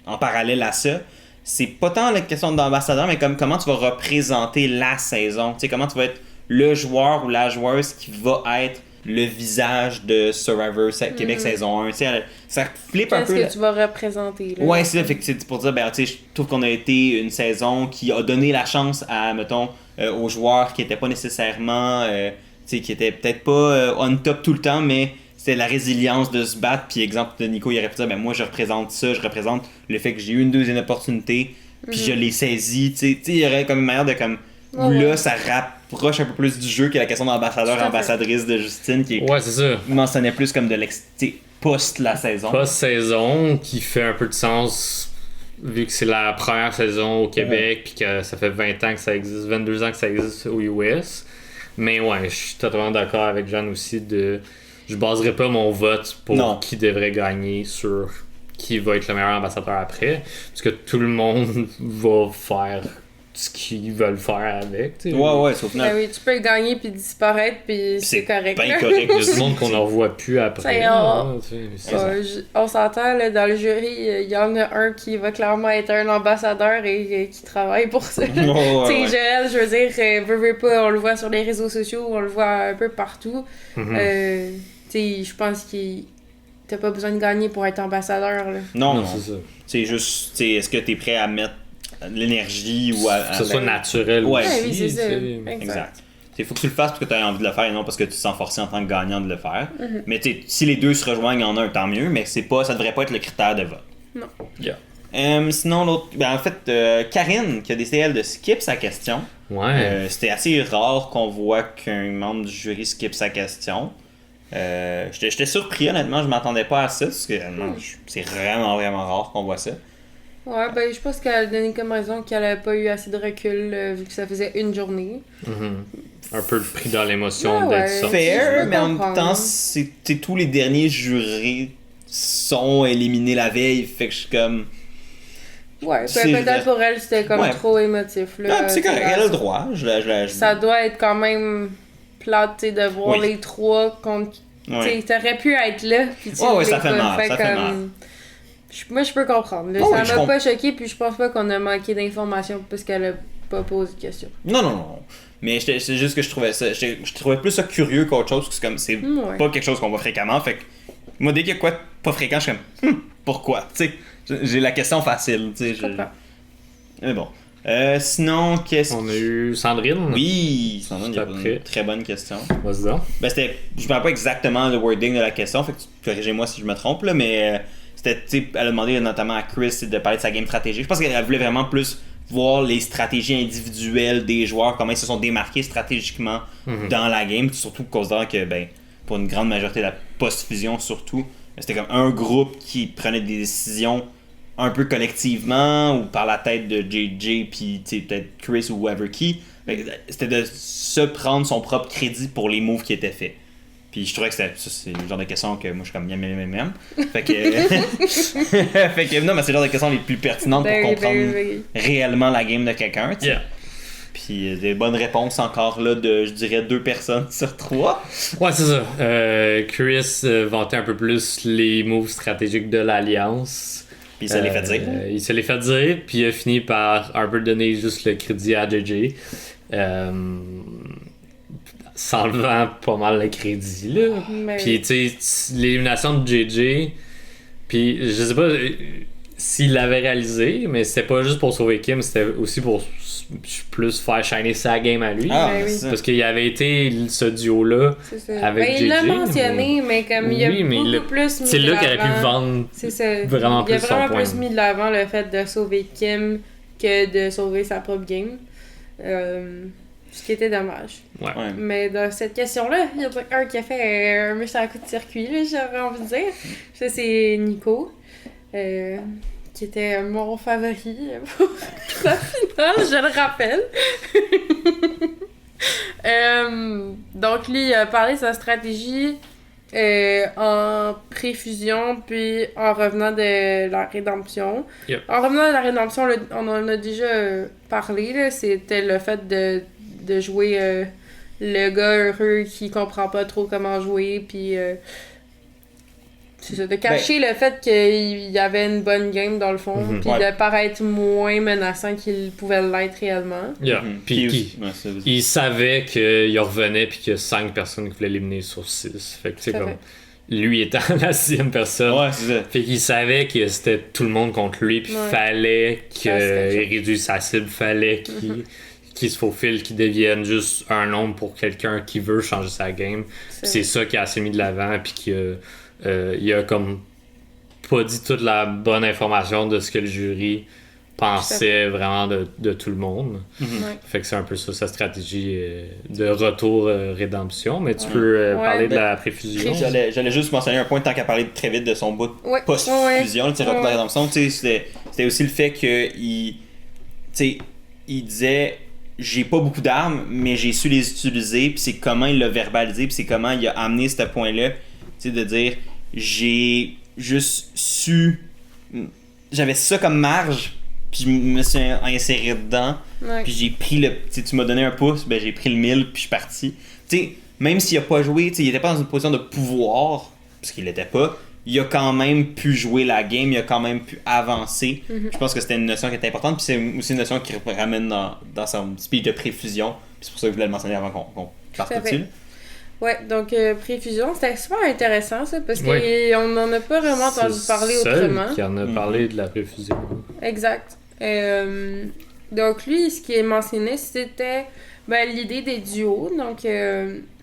en parallèle à ça, c'est pas tant la question d'ambassadeur, mais comme comment tu vas représenter la saison. T'sais, comment tu vas être le joueur ou la joueuse qui va être le visage de Survivor Québec saison 1. Ça flippe un peu. Qu'est-ce que tu vas représenter? Là? Ouais, c'est ça. Fait que c'est pour dire, je trouve qu'on a été une saison qui a donné la chance à, mettons, aux joueurs qui n'étaient pas nécessairement, qui étaient peut-être pas on top tout le temps, mais c'était la résilience de se battre. Puis exemple de Nico, il aurait pu dire, moi je représente ça, je représente le fait que j'ai eu une deuxième opportunité, puis je l'ai saisi. Il y aurait comme une manière de comme. Là, ça rapproche un peu plus du jeu que la question d'ambassadeur-ambassadrice de Justine qui c'est ça. mentionnait plus comme de post la saison. Post-saison qui fait un peu de sens vu que c'est la première saison au Québec puis que ça fait 20 ans que ça existe, 22 ans que ça existe au US. Mais ouais, je suis totalement d'accord avec Jeanne aussi je baserai pas mon vote pour qui devrait gagner sur qui va être le meilleur ambassadeur après. Parce que tout le monde va faire ce qu'ils veulent faire avec. T'sais. Ouais, c'est au final. Ben oui, tu peux gagner puis disparaître puis c'est correct. Bien correct. Il y a du monde qu'on ne revoit plus après. On s'entend, là, dans le jury, il y en a un qui va clairement être un ambassadeur et qui travaille pour ça. Joël, je veux dire, veut pas, on le voit sur les réseaux sociaux, on le voit un peu partout. Je pense qu'il t'as pas besoin de gagner pour être ambassadeur, là. Non, c'est ça. C'est juste, est-ce que t'es prêt à mettre de l'énergie ou à. Que ce soit naturel Ouais. aussi. Oui, c'est ça. Exact. Il faut que tu le fasses parce que tu as envie de le faire et non parce que tu te sens forcé en tant que gagnant de le faire. Mais si les deux se rejoignent en un, tant mieux, mais ça devrait pas être le critère de vote. Non. Yeah. Sinon, l'autre. En fait, Karine, qui a décidé, elle, de skip sa question. Ouais. C'était assez rare qu'on voit qu'un membre du jury skip sa question. J'étais surpris, honnêtement, je m'attendais pas à ça, parce que c'est vraiment, vraiment rare qu'on voit ça. Ouais, ben je pense qu'elle a donné comme raison qu'elle avait pas eu assez de recul vu que ça faisait une journée. Un peu le prix dans l'émotion Ouais, d'être sorti. Fair, mais en même comprendre. temps, tous les derniers jurés sont éliminés la veille, fait que je suis comme. Ouais, C'est peut-être vrai. pour elle c'était comme Ouais. trop émotif. Là, Ah, c'est correct, elle a le droit. Ça doit être quand même plate t'sais, de voir Oui. les trois contre. Ouais. T'aurais pu être là. Puis Ouais, ça fait mal, ça fait mal. Moi je peux comprendre. Là, Oh, oui, ça je m'a pas choqué, puis je pense pas qu'on a manqué d'informations parce qu'elle a pas posé de questions. Non. Mais c'est juste que je trouvais ça. Je trouvais plus ça curieux qu'autre chose, parce que c'est comme Ouais. pas quelque chose qu'on voit fréquemment. Fait que moi, dès qu'il y a quoi de pas fréquent, je suis comme pourquoi? Tu sais, j'ai la question facile. Tu sais, Je comprends. Mais bon. Sinon, qu'est-ce On a eu Sandrine. Oui, Sandrine, il y a Après. une très bonne question. Vas-y donc. Ben, je me rappelle pas exactement le wording de la question, fait que corrigez-moi si je me trompe, là, mais c'était, tu sais, elle a demandé notamment à Chris de parler de sa game stratégique. Je pense qu'elle voulait vraiment plus voir les stratégies individuelles des joueurs, comment ils se sont démarqués stratégiquement dans la game, surtout considérant que, ben, pour une grande majorité de la post-fusion surtout, c'était comme un groupe qui prenait des décisions un peu collectivement ou par la tête de JJ puis peut-être Chris ou whoever qui. C'était de se prendre son propre crédit pour les moves qui étaient faits. Puis je trouvais que c'est le genre de question que moi je suis comme miam. Fait que fait que non, mais c'est le genre de questions les plus pertinentes pour comprendre réellement la game de quelqu'un, tu sais. Yeah. Puis des bonnes réponses encore là de, je dirais, 2 personnes sur 3. Ouais, c'est ça. Chris vantait un peu plus les moves stratégiques de l'Alliance. Puis ça les fait dire. Il se les fait dire, puis il a fini par un peu donner juste le crédit à JJ. S'enlevant pas mal le crédit, là. Mais- Puis, tu sais, l'élimination de JJ, puis je sais pas s'il l'avait réalisé, mais c'était pas juste pour sauver Kim, c'était aussi pour plus faire shiner sa game à lui. Ah, Ben oui. ça. Parce qu'il y avait été ce duo-là. C'est ça. Avec Ben, il l'a JJ, mentionné, mais comme il a Oui, mais beaucoup plus mis c'est de là qu'il aurait pu l'avant. vendre C'est ça. vraiment Il a plus vraiment son plus point. mis de l'avant le fait de sauver Kim que de sauver sa propre game. Ce qui était dommage. Ouais. Ouais. Mais dans cette question-là, il y a un qui a fait un méchant coup de circuit, là, j'aurais envie de dire. Ça, c'est Nico. Qui était mon favori pour la finale, je le rappelle. Donc, lui, il a parlé de sa stratégie en préfusion, puis en revenant de la rédemption. Yep. En revenant de la rédemption, on en a déjà parlé, là, c'était le fait de jouer le gars heureux qui comprend pas trop comment jouer, puis c'est ça, de cacher le fait qu'il y avait une bonne game dans le fond, puis Ouais. de paraître moins menaçant qu'il pouvait l'être réellement. Yeah. Puis ouais, ça aussi. il savait qu'il revenait puis qu'il y a 5 personnes qui voulaient l'éliminer sur 6. Fait que tu sais, Tout à comme fait. lui étant la 6e personne. Ouais, c'est ça. Fait qu'il savait que c'était tout le monde contre lui, puis Ouais. fallait qu'il Ça, c'était réduise sa cible, fallait qu'il se faufile, qu'il devienne juste un nombre pour quelqu'un qui veut changer sa game. Puis c'est ça qui a assez mis de l'avant, puis il a comme pas dit toute la bonne information de ce que le jury pensait vraiment de tout le monde. Ouais. Fait que c'est un peu ça sa stratégie de retour rédemption, mais tu peux parler de la préfusion. J'allais juste mentionner un point tant qu'à parler très vite de son bout Ouais. post-fusion, le tir de Ouais. la rédemption. Tu sais, c'était aussi le fait qu'il disait j'ai pas beaucoup d'armes, mais j'ai su les utiliser, puis c'est comment il l'a verbalisé, puis c'est comment il a amené ce point-là, tu sais, de dire j'ai juste su, j'avais ça comme marge, puis je me suis inséré dedans, Ouais. puis j'ai pris le, tu m'as donné un pouce, ben j'ai pris le 1000 puis je suis parti. Tu sais, même s'il a pas joué, tu sais, il était pas dans une position de pouvoir, parce qu'il l'était pas, il a quand même pu jouer la game, il a quand même pu avancer. Je pense que c'était une notion qui était importante, puis c'est aussi une notion qui ramène dans son speech de préfusion, puis c'est pour ça que je voulais le mentionner avant qu'on parte Tout à dessus. fait. Ouais, donc Préfusion, c'était super intéressant ça, parce Oui. qu'on n'en a pas vraiment entendu parler autrement. Qui en a parlé de la préfusion. Exact. Donc lui, ce qui est mentionné, c'était l'idée des duos. Donc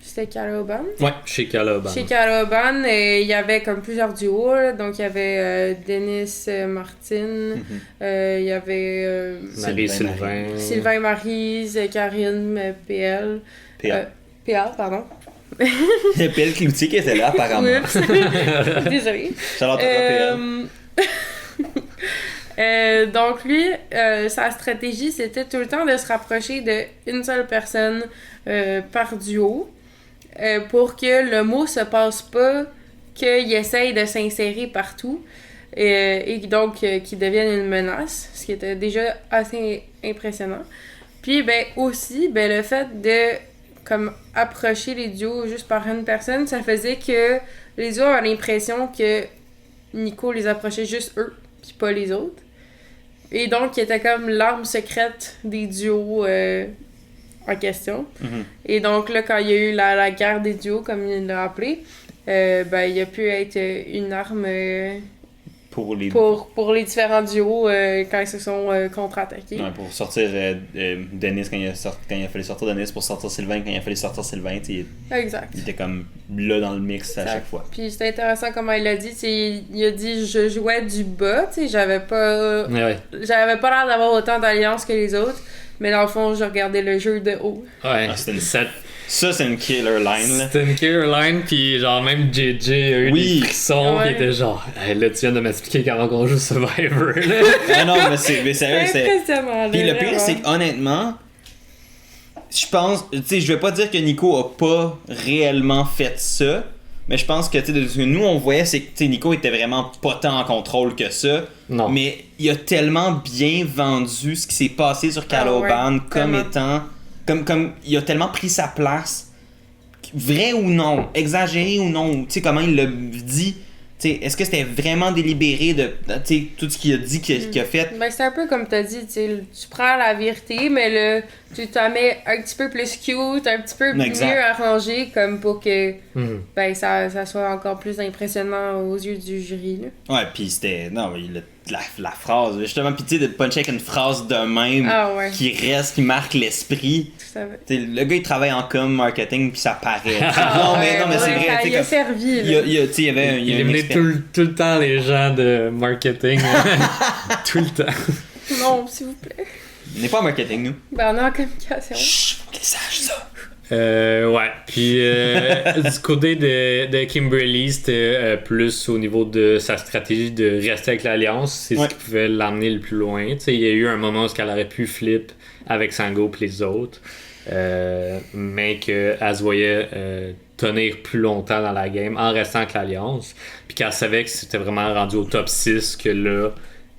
c'était Caloban. Ouais, chez Caloban. Chez Caloban, il y avait comme plusieurs duos. Là. Donc il y avait Dennis Martin, il y avait Marie-Sylvain. Sylvain Maryse, Karine PL. PA, pardon. Il y a PL Cloutier qui était là, apparemment. Oups. Désolée. Charlotte PL. Donc lui, sa stratégie, c'était tout le temps de se rapprocher d'une seule personne par duo pour que le mot se passe pas, qu'il essaye de s'insérer partout et donc qu'il devienne une menace, ce qui était déjà assez impressionnant. Puis aussi, le fait de comme approcher les duos juste par une personne, ça faisait que les duos avaient l'impression que Nico les approchait juste eux, puis pas les autres. Et donc, il était comme l'arme secrète des duos en question. Et donc, là, quand il y a eu la guerre des duos, comme il l'a appelé, il a pu être une arme pour les différents duos quand ils se sont contre-attaqués. Ouais, pour sortir Dennis quand il a fallu sortir Dennis, pour sortir Sylvain quand il a fallu sortir Sylvain. Exact. Il était comme là dans le mix à chaque fois. Puis c'était intéressant comment il a dit. Il a dit je jouais du bas, j'avais pas l'air d'avoir autant d'alliance que les autres, mais dans le fond, je regardais le jeu de haut. Ouais, ça, c'est une killer line, là. C'était une killer line, puis genre, même JJ a eu des frissons, qui étaient genre, hey, là, tu viens de m'expliquer comment on joue Survivor, là. Ah non, mais sérieux, c'est. Puis le pire, c'est qu'honnêtement, je pense, je vais pas dire que Nico a pas réellement fait ça, mais je pense que, de ce que nous, on voyait, c'est que, Nico était vraiment pas tant en contrôle que ça. Non. Mais il a tellement bien vendu ce qui s'est passé sur Caloban comme étant. Comme il a tellement pris sa place, vrai ou non, exagéré ou non, comment il l'a dit, est-ce que c'était vraiment délibéré de tout ce qu'il a dit qu'il a fait? C'est un peu comme tu as dit, tu prends la vérité, mais tu t'en mets un petit peu plus cute, un petit peu mieux arrangé, comme pour que ça soit encore plus impressionnant aux yeux du jury. Là. Ouais, puis c'était. Non, la phrase, justement, puis de puncher avec une phrase de même qui reste, qui marque l'esprit. Le gars, il travaille en com, marketing, puis ça paraît. non, mais c'est vrai. Il a servi. Il y avait il éliminait tout le temps les gens de marketing. Tout le temps. Non, s'il vous plaît. On n'est pas en marketing, nous. On est en communication. Chut, faut qu'ils sachent ça. Ouais, puis du côté de Kimberly, c'était plus au niveau de sa stratégie de rester avec l'Alliance, c'est ce qui pouvait l'emmener le plus loin. Il y a eu un moment où elle aurait pu flip avec Sango et les autres, mais qu'elle se voyait tenir plus longtemps dans la game en restant avec l'Alliance, puis qu'elle savait que c'était vraiment rendu au top 6 que là,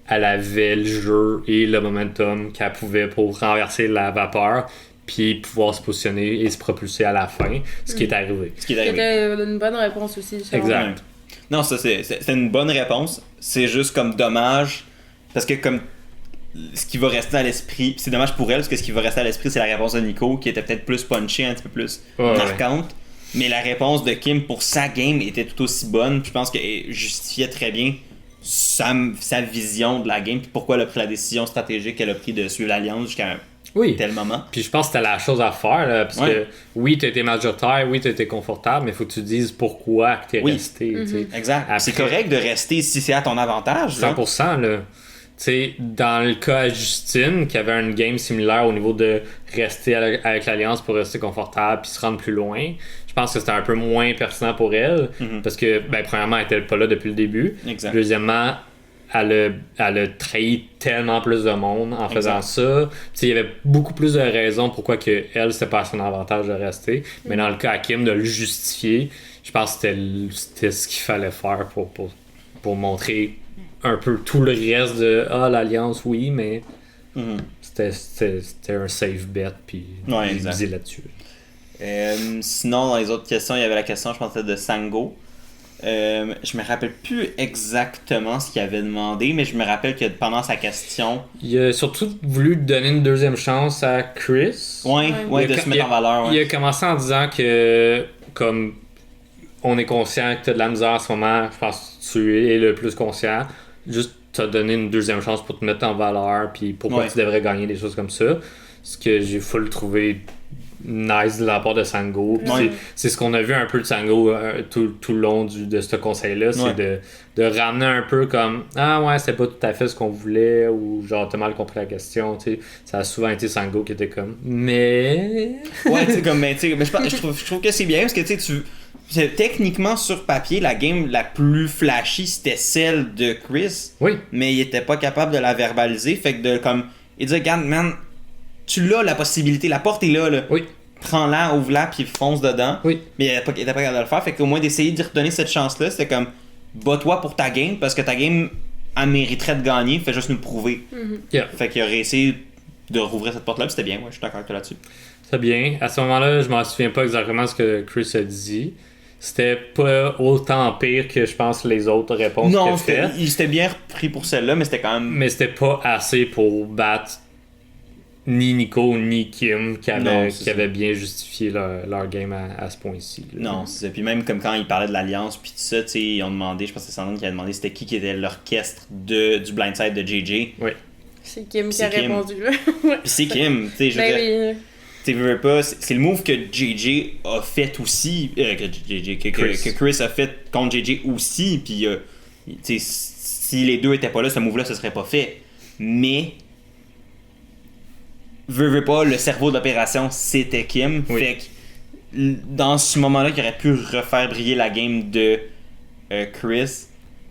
elle avait le jeu et le momentum qu'elle pouvait pour renverser la vapeur, puis pouvoir se positionner et se propulser à la fin, ce qui est arrivé. C'était une bonne réponse aussi. Exact. Non, ça c'est une bonne réponse. C'est juste comme dommage, parce que comme ce qui va rester à l'esprit, c'est dommage pour elle, parce que ce qui va rester à l'esprit, c'est la réponse de Nico, qui était peut-être plus punchée, un petit peu plus marquante. Mais la réponse de Kim pour sa game était tout aussi bonne. Puis je pense qu'elle justifiait très bien sa vision de la game, puis pourquoi elle a pris la décision stratégique qu'elle a pris de suivre l'Alliance jusqu'à tel moment. Puis je pense que c'était la chose à faire, là, parce que oui, t'as été majoritaire, oui, t'as été confortable, mais il faut que tu dises pourquoi que t'es resté. Exact. Après, c'est correct de rester si c'est à ton avantage. 100%, là. T'sais, dans le cas de Justine, qui avait une game similaire au niveau de rester avec l'Alliance pour rester confortable puis se rendre plus loin, je pense que c'était un peu moins pertinent pour elle, parce que, premièrement, elle était pas là depuis le début. Exact. Deuxièmement, elle a trahi tellement plus de monde en faisant ça. Il y avait beaucoup plus de raisons pourquoi que elle c'était pas à son avantage de rester. Mais dans le cas à Kim, de le justifier, je pense que c'était ce qu'il fallait faire pour montrer un peu tout le reste de l'Alliance, oui, mais c'était un safe bet, puis j'ai visé là-dessus. Sinon, dans les autres questions, il y avait la question, je pensais, de Sango. Je me rappelle plus exactement ce qu'il avait demandé, mais je me rappelle que pendant sa question... Il a surtout voulu donner une deuxième chance à Chris. Ouais, de se mettre en valeur. Il a commencé en disant que comme on est conscient que t'as de la misère en ce moment, je pense que tu es le plus conscient. Juste t'as donné une deuxième chance pour te mettre en valeur, puis pourquoi tu devrais gagner des choses comme ça. Ce que j'ai full trouvé nice de la part de Sango. C'est ce qu'on a vu un peu de Sango tout le long de ce conseil-là, c'est de ramener un peu comme ah ouais, c'était pas tout à fait ce qu'on voulait, ou genre t'as mal compris la question, tu sais. Ça a souvent été Sango qui était comme mais ouais, tu sais, comme mais je trouve que c'est bien parce que tu sais techniquement sur papier la game la plus flashy c'était celle de Chris, mais il était pas capable de la verbaliser, fait que de comme il dit regarde man, tu l'as la possibilité, la porte est là. Prends-la, ouvre-la, puis fonce dedans. Mais il était pas capable de le faire. Fait qu'au moins d'essayer d'y redonner cette chance-là, c'était comme bats-toi pour ta game, parce que ta game, elle mériterait de gagner, fais juste nous le prouver. Fait qu'il a réussi de rouvrir cette porte-là, puis c'était bien, je suis d'accord avec toi là-dessus. C'est bien. À ce moment-là, je m'en souviens pas exactement ce que Chris a dit. C'était pas autant pire que je pense les autres réponses qu'il a faites. Il s'était bien repris pour celle-là, mais c'était quand même... Mais c'était pas assez pour battre ni Nico ni Kim qui avaient bien justifié leur game à ce point-ci. Non, c'est ça. Puis même comme quand ils parlaient de l'Alliance puis tout ça, tu sais, ils ont demandé, je pense que c'est Sandrine qui a demandé c'était qui était l'orchestre du Blindside de JJ. C'est Kim qui a répondu. Puis c'est Kim, tu sais, je veux dire... Tu veux pas, c'est le move que JJ a fait aussi, que Chris a fait contre JJ aussi, puis tu sais, si les deux étaient pas là, ce move-là, ce serait pas fait. Mais veux pas, le cerveau d'opération, c'était Kim. Fait que dans ce moment-là, il aurait pu refaire briller la game de Chris.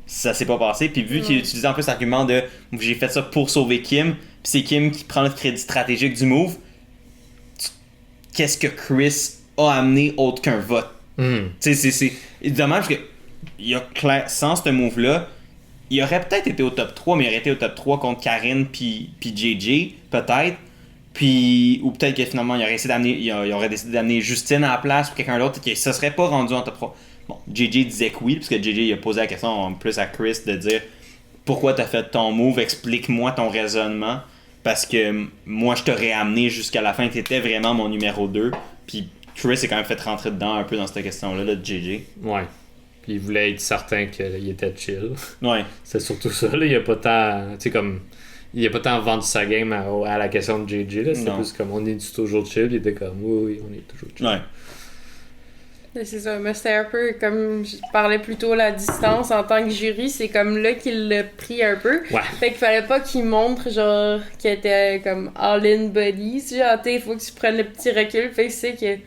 Ça s'est pas passé. Puis vu qu'il utilisait en plus l'argument de j'ai fait ça pour sauver Kim, puis c'est Kim qui prend le crédit stratégique du move, qu'est-ce que Chris a amené autre qu'un vote? Tu sais, c'est dommage parce que sans ce move-là, il aurait peut-être été au top 3, mais il aurait été au top 3 contre Karine puis JJ, peut-être. Puis, ou peut-être que finalement, il aurait décidé d'amener Justine à la place ou quelqu'un d'autre qui ne se serait pas rendu en top 3. Bon, JJ disait que oui, parce que JJ il a posé la question en plus à Chris de dire pourquoi t'as fait ton move, explique-moi ton raisonnement. Parce que moi, je t'aurais amené jusqu'à la fin, t'étais vraiment mon numéro 2. Puis Chris est quand même fait rentrer dedans un peu dans cette question-là de JJ. Ouais. Puis il voulait être certain qu'il était chill. Ouais. C'est surtout ça, là. Il a pas tant. Tu sais, comme. Il a pas tant vendu sa game à la question de JJ, là. C'était plus comme on est toujours chill. Il était comme oui, on est toujours chill. Ouais. C'est ça, mais c'était un peu comme je parlais plutôt la distance en tant que jury, c'est comme là qu'il l'a pris un peu. Fait qu'il fallait pas qu'il montre genre qu'il était comme all-in buddy, genre il faut que tu prennes le petit recul, fait que c'est que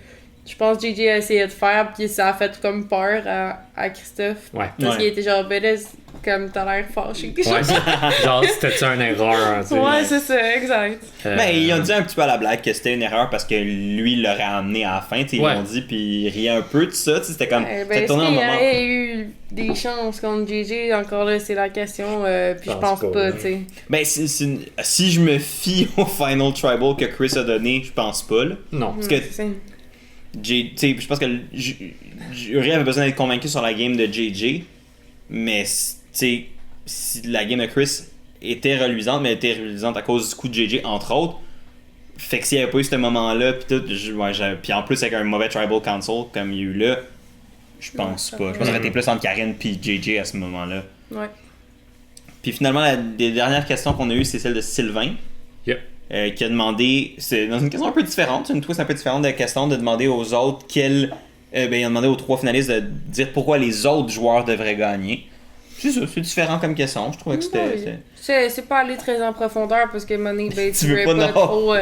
je pense que JJ a essayé de faire puis ça a fait comme peur à Christophe. Parce qu'il était genre ben là, comme t'as l'air fâché. Genre c'était une erreur. C'est ça, exact. Mais ils ont dit un petit peu à la blague que c'était une erreur parce que lui il l'aurait amené à la fin, ils l'ont dit puis il riait un peu de ça, c'était comme est-ce qu'il y aurait eu des chances contre JJ, encore là c'est la question, puis je pense pas, tu sais. Ben si je me fie au Final Tribal que Chris a donné, je pense pas là. Non. Parce que je pense que Jury avait besoin d'être convaincu sur la game de JJ, mais si la game de Chris était reluisante, mais elle était reluisante à cause du coup de JJ entre autres, fait que s'il n'y avait pas eu ce moment-là puis tout, puis en plus avec un mauvais Tribal Council comme il y a eu là, je pense pas. Je pense que ça aurait été plus entre Karine puis JJ à ce moment-là. Puis finalement la des dernières questions qu'on a eues, c'est celle de Sylvain. Qui a demandé, c'est dans une question un peu différente, une twist un peu différente de la question, de demander aux autres il a demandé aux 3 finalistes de dire pourquoi les autres joueurs devraient gagner. C'est ça, c'est différent comme question, je trouvais que c'était... C'est pas aller très en profondeur parce que Money, tu veux pas trop...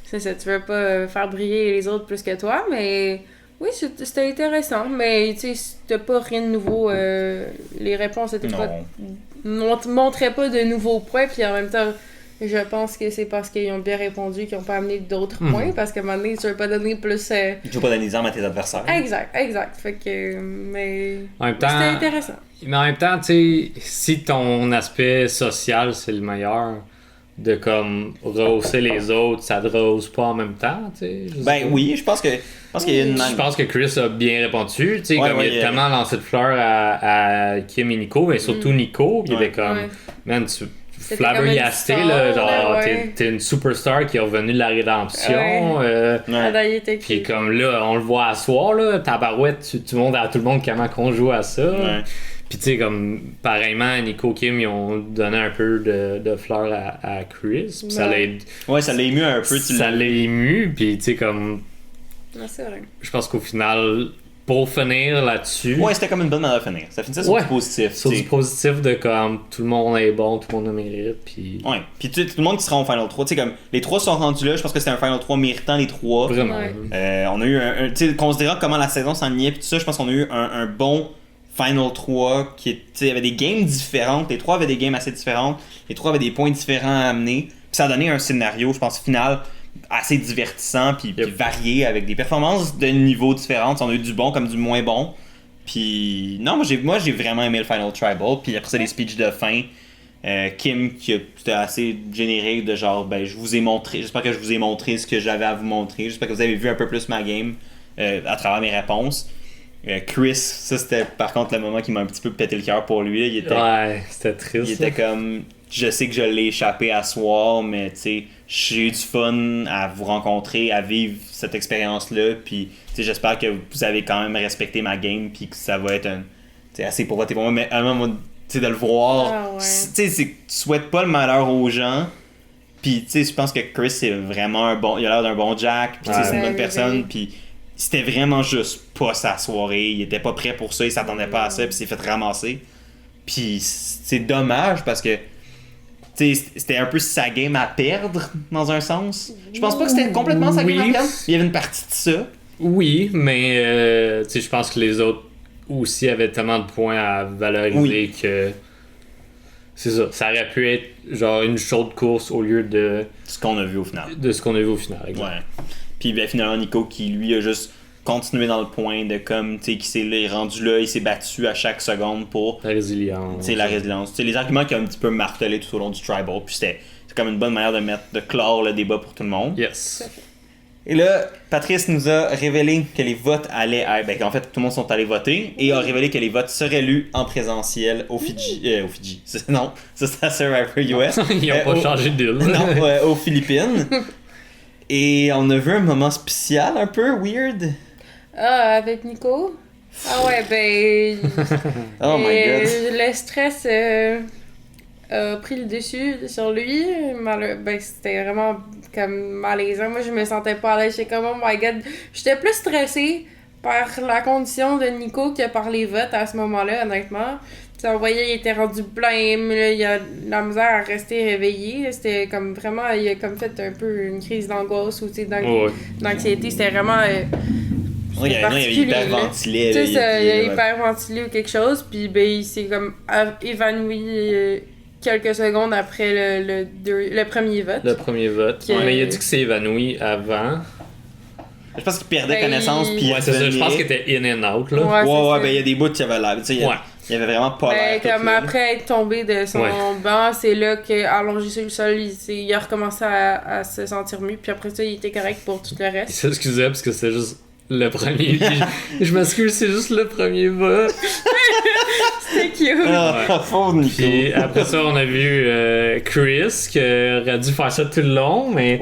c'est ça, tu veux pas faire briller les autres plus que toi, mais oui, c'était intéressant, mais tu sais, c'était pas rien de nouveau, les réponses étaient pas... montraient pas de nouveaux points, puis en même temps... Je pense que c'est parce qu'ils ont bien répondu qu'ils n'ont pas amené d'autres points, parce que à un moment donné, tu veux pas donner plus... Tu veux pas donner des armes à tes adversaires. Exact. Fait que... Mais... En même temps, c'était intéressant. Mais en même temps, tu sais, si ton aspect social, c'est le meilleur, de comme rehausser les autres, ça te rehausse pas en même temps, tu sais. Oui, je pense qu'il y a une... Je pense que Chris a bien répondu, tu sais, comme il a tellement lancé de fleurs à Kim et Nico, mais surtout Nico, il était comme... Man, flabbergasté, là, genre, t'es une superstar qui est revenue de la rédemption. Puis comme là, on le voit à soir, là, tabarouette, tu montres à tout le monde comment qu'on joue à ça. Ouais. Puis tu sais, comme, pareillement, Nico Kim, ils ont donné un peu de fleurs à Chris. Puis ça l'a ému un peu. Ça l'a ému, puis tu sais, comme... c'est vrai. Je pense qu'au final... Pour finir là-dessus... Ouais, c'était comme une bonne manière de finir. Ça finissait sur du positif. Sur du positif de comme tout le monde est bon, tout le monde le mérite, puis... Ouais, puis tout le monde qui sera au Final 3, tu sais, comme les 3 sont rendus là, je pense que c'était un Final 3 méritant les 3. Vraiment. On a eu tu sais, considérant comment la saison s'enlignait puis tout ça, je pense qu'on a eu un bon Final 3 qui avait des games différentes. Les 3 avaient des games assez différentes. Les 3 avaient des points différents à amener. Puis ça a donné un scénario, je pense, final assez divertissant puis varié avec des performances de niveaux différents. On a eu du bon comme du moins bon. Puis non, moi j'ai vraiment aimé le Final Tribal. Puis après ça, les speeches de fin. Kim qui était assez générique de genre je vous ai montré, j'espère que je vous ai montré ce que j'avais à vous montrer. J'espère que vous avez vu un peu plus ma game à travers mes réponses. Chris, ça c'était par contre le moment qui m'a un petit peu pété le cœur pour lui. Ouais, c'était triste. Il était comme, je sais que je l'ai échappé à soir, mais tu sais, j'ai eu du fun à vous rencontrer, à vivre cette expérience-là, puis j'espère que vous avez quand même respecté ma game, puis que ça va être assez pour voter pour moi, mais à un moment, de le voir, c'est que tu souhaites pas le malheur aux gens, puis je pense que Chris c'est vraiment il a l'air d'un bon Jack, puis c'est une bonne personne, puis c'était vraiment juste pas sa soirée, il était pas prêt pour ça, il s'attendait pas à ça, puis il s'est fait ramasser. Puis c'est dommage parce que c'était un peu sa game à perdre dans un sens. Je pense pas que c'était complètement sa game à perdre, il y avait une partie de ça. Oui, mais je pense que les autres aussi avaient tellement de points à valoriser que c'est ça. Ça aurait pu être genre une chaude course au lieu de ce qu'on a vu au final. Exact. Ouais. Puis finalement, Nico qui lui a juste continué dans le point de comme, tu sais, qui s'est rendu là, il s'est battu à chaque seconde pour la résilience. La résilience. Les arguments qui ont un petit peu martelé tout au long du Tribal. Puis c'est comme une bonne manière de clore le débat pour tout le monde. Yes. Et là, Patrice nous a révélé que les votes allaient être... en fait, tout le monde sont allés voter et a révélé que les votes seraient lus en présentiel au Fidji. Au Fidji. Non, ça c'est à Survivor US. Ils n'ont pas changé de deal. Non, aux Philippines. Et on a vu un moment spécial, un peu weird. Ah, avec Nico? Ah ouais, oh my god. Le stress a pris le dessus sur lui. C'était vraiment comme malaisant. Moi, je me sentais pas à l'aise. J'étais comme, oh my god. J'étais plus stressée par la condition de Nico que par les votes à ce moment-là, honnêtement. On voyait, il était rendu blême, là, il a la misère à rester réveillé. C'était comme vraiment, il a comme fait un peu une crise d'angoisse ou d'anxiété. C'était vraiment. Il avait hyperventilé. Tu sais, il a hyperventilé ou quelque chose, puis il s'est comme évanoui quelques secondes après le premier vote. Le premier vote. Mais il a dit que c'est évanoui avant. Je pense qu'il perdait connaissance, puis c'est ça, je pense qu'il était in and out, là. Ouais, il y a des bouts qui avaient l'air. Il avait vraiment pas l'air. Comme après être tombé de son banc, c'est là que, allongé sur le sol, il a recommencé à se sentir mieux, puis après ça, il était correct pour tout le reste. Il s'excusait parce que c'était juste le premier. Je m'excuse, c'est juste le premier vote. C'était cute. Pauvre Nico. Puis après ça, on a vu Chris qui aurait dû faire ça tout le long, mais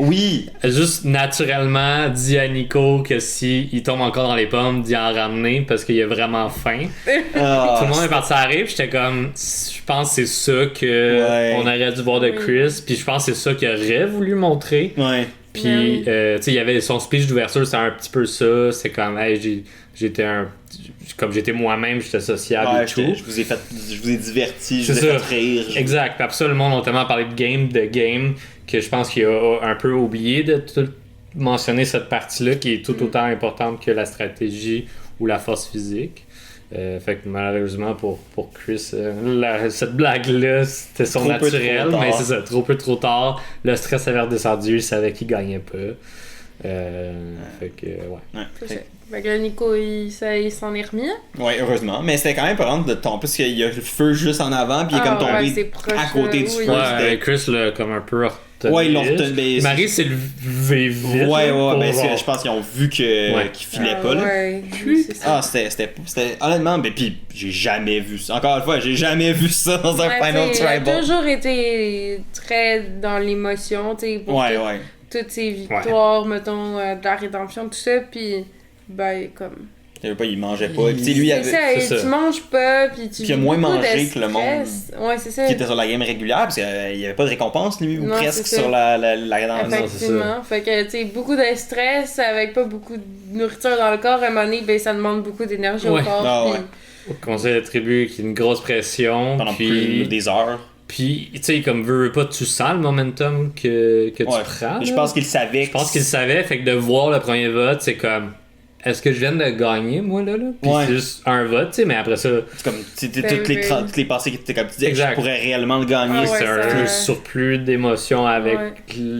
juste naturellement dit à Nico que si il tombe encore dans les pommes, d'y en ramener parce qu'il a vraiment faim. Tout le monde est parti à rire, j'étais comme, je pense que c'est ça que on aurait dû voir de Chris, puis je pense que c'est ça qu'il aurait voulu montrer. Puis, tu sais, il y avait son speech d'ouverture, c'était un petit peu ça. C'est comme, hey, j'étais moi-même, j'étais sociable et tout. Je vous ai diverti, je vous ai fait rire. Exact. Puis après ça, le monde a tellement parlé de game, que je pense qu'il a un peu oublié de tout mentionner cette partie-là, qui est tout autant importante que la stratégie ou la force physique. Fait que malheureusement pour Chris, cette blague-là, c'était son trop naturel, mais c'est ça, trop tard. Le stress avait redescendu, il savait qu'il gagnait pas. Fait que, Fait que Nico, il s'en est remis. Ouais, heureusement. Mais c'était quand même pas de tomber, parce qu'il y a le feu juste en avant, puis il est comme tombé à côté du feu. Ouais, Chris l'a comme un peu retenir. Ouais, ils l'ont retenu. Ben, Marie s'est levé vite. Ouais, là, ben, pour genre- je pense qu'ils ont vu qu'il filait pas, là. Ouais, c'est ça. Ah, c'était honnêtement, ben, pis j'ai jamais vu ça. Encore une fois, j'ai jamais vu ça dans un Ouais, Final t'sais, il a Tribal. toujours été très dans l'émotion, tu sais, pour Ouais. toutes ses victoires, mettons, de la rédemption, tout ça, puis ben, comme... Je sais pas, il mangeait pas. Pis lui, il avait... C'est ça, c'est ça. tu manges pas, puis tu Puis il a vis moins beaucoup mangé de que le monde stress. Ouais, c'est ça. qui était sur la game régulière, parce qu'il y avait pas de récompense, lui, ou Non, presque c'est ça. sur la rédemption. Effectivement. Fait que, tu sais, beaucoup de stress avec pas beaucoup de nourriture dans le corps, à un moment donné, ben, ça demande beaucoup d'énergie Ouais. au corps. Ah, puis- ouais. Au conseil de tribu qui a une grosse pression. Pendant puis des heures. Puis, tu sais, comme veux pas, tu sens le momentum que tu Ouais. prends. Je là. pense qu'il savait. Je pense qu'il savait, fait que de voir le premier vote, c'est comme. Est-ce que je viens de gagner, moi, là? Puis Ouais. c'est juste un vote, tu sais, mais après ça, C'est comme Ben, toutes les pensées qui étaient comme tu disais, Exact. je pourrais réellement le gagner. Ah ouais, c'est un ça- surplus d'émotion avec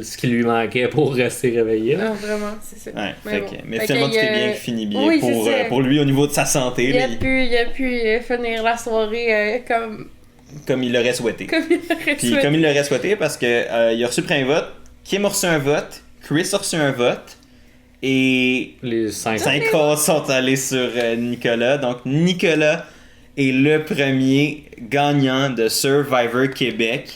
ce qui lui manquait pour rester réveillé. Là. Non, vraiment, c'est ça. Ouais, Mais fait bon. que- mais Fait finalement, que, tout est bien qui finit bien oui, c'est ça. pour lui au niveau de sa santé. Il là, a pu finir la soirée comme il l'aurait souhaité. comme il aurait Puis souhaité. comme il l'aurait souhaité, parce que il a reçu le premier vote, Kim a reçu un vote, Chris a reçu un vote, et Les 5 5 votes sont allés sur Nicolas. Donc Nicolas est le premier gagnant de Survivor Québec.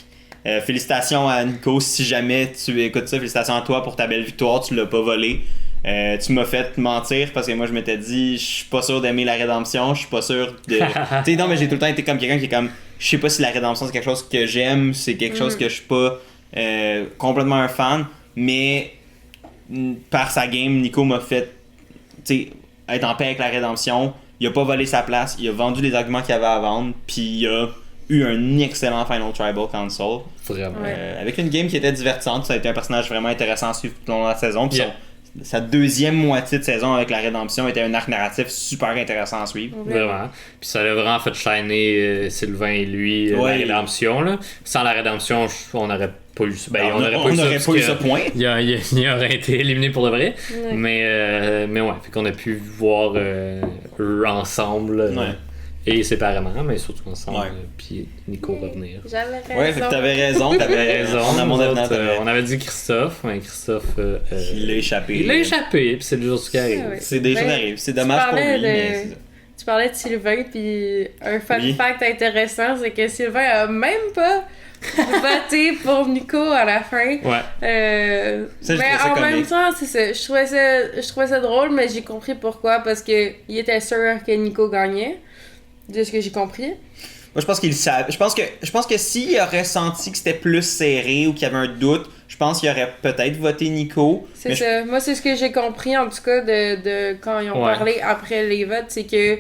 Félicitations à Nico, si jamais tu écoutes ça, félicitations à toi pour ta belle victoire, tu l'as pas volé. Tu m'as fait mentir parce que moi je m'étais dit je suis pas sûr d'aimer la rédemption, je suis pas sûr de... tu sais, non mais j'ai tout le temps été comme quelqu'un qui est comme je sais pas si la rédemption c'est quelque chose que j'aime, c'est quelque chose que je suis pas complètement un fan, mais par sa game, Nico m'a fait tu sais, être en paix avec la rédemption, il a pas volé sa place, il a vendu les arguments qu'il avait à vendre, puis il a eu un excellent Final Tribal Council. Vraiment. Ouais. Avec une game qui était divertissante, ça a été un personnage vraiment intéressant à suivre tout au long de la saison. Puis Yeah. sa deuxième moitié de saison avec la rédemption était un arc narratif super intéressant à suivre. Vraiment. Puis ça a vraiment fait shiner Sylvain et lui, Ouais. la rédemption. Là. Sans la rédemption, on n'aurait pas eu ça. Ben, Alors, on n'aurait pas eu ça. n'aurait parce pas eu que ce point. il aurait été éliminé pour de vrai. Ouais. Mais ouais, fait qu'on a pu voir eux ensemble. Ouais. Et séparément, mais surtout ensemble. Ouais. Puis Nico revenir. J'avais raison. Ouais, fait que t'avais raison. T'avais raison. On a mon Nous avenant, autres, t'avais- on avait dit Christophe, mais Christophe. Il l'a échappé. Il l'a échappé, puis c'est le jour qui arrive. Ouais. C'est des choses qui arrivent. C'est dommage pour parlais lui, de- mais c'est ça. Tu parlais de Sylvain, puis un fun Oui. fact intéressant, c'est que Sylvain a même pas voté pour Nico à la fin. Ouais. Ça, je Mais trouvais ça en même comique. temps, c'est ça. Je trouvais ça drôle, mais j'ai compris pourquoi. Parce que il était sûr que Nico gagnait. De ce que j'ai compris. Moi, je pense qu'il le savait. Je pense que s'il aurait senti que c'était plus serré ou qu'il y avait un doute, je pense qu'il aurait peut-être voté Nico. C'est Mais ça. Moi, c'est ce que j'ai compris, en tout cas, de quand ils ont Ouais. parlé après les votes, c'est que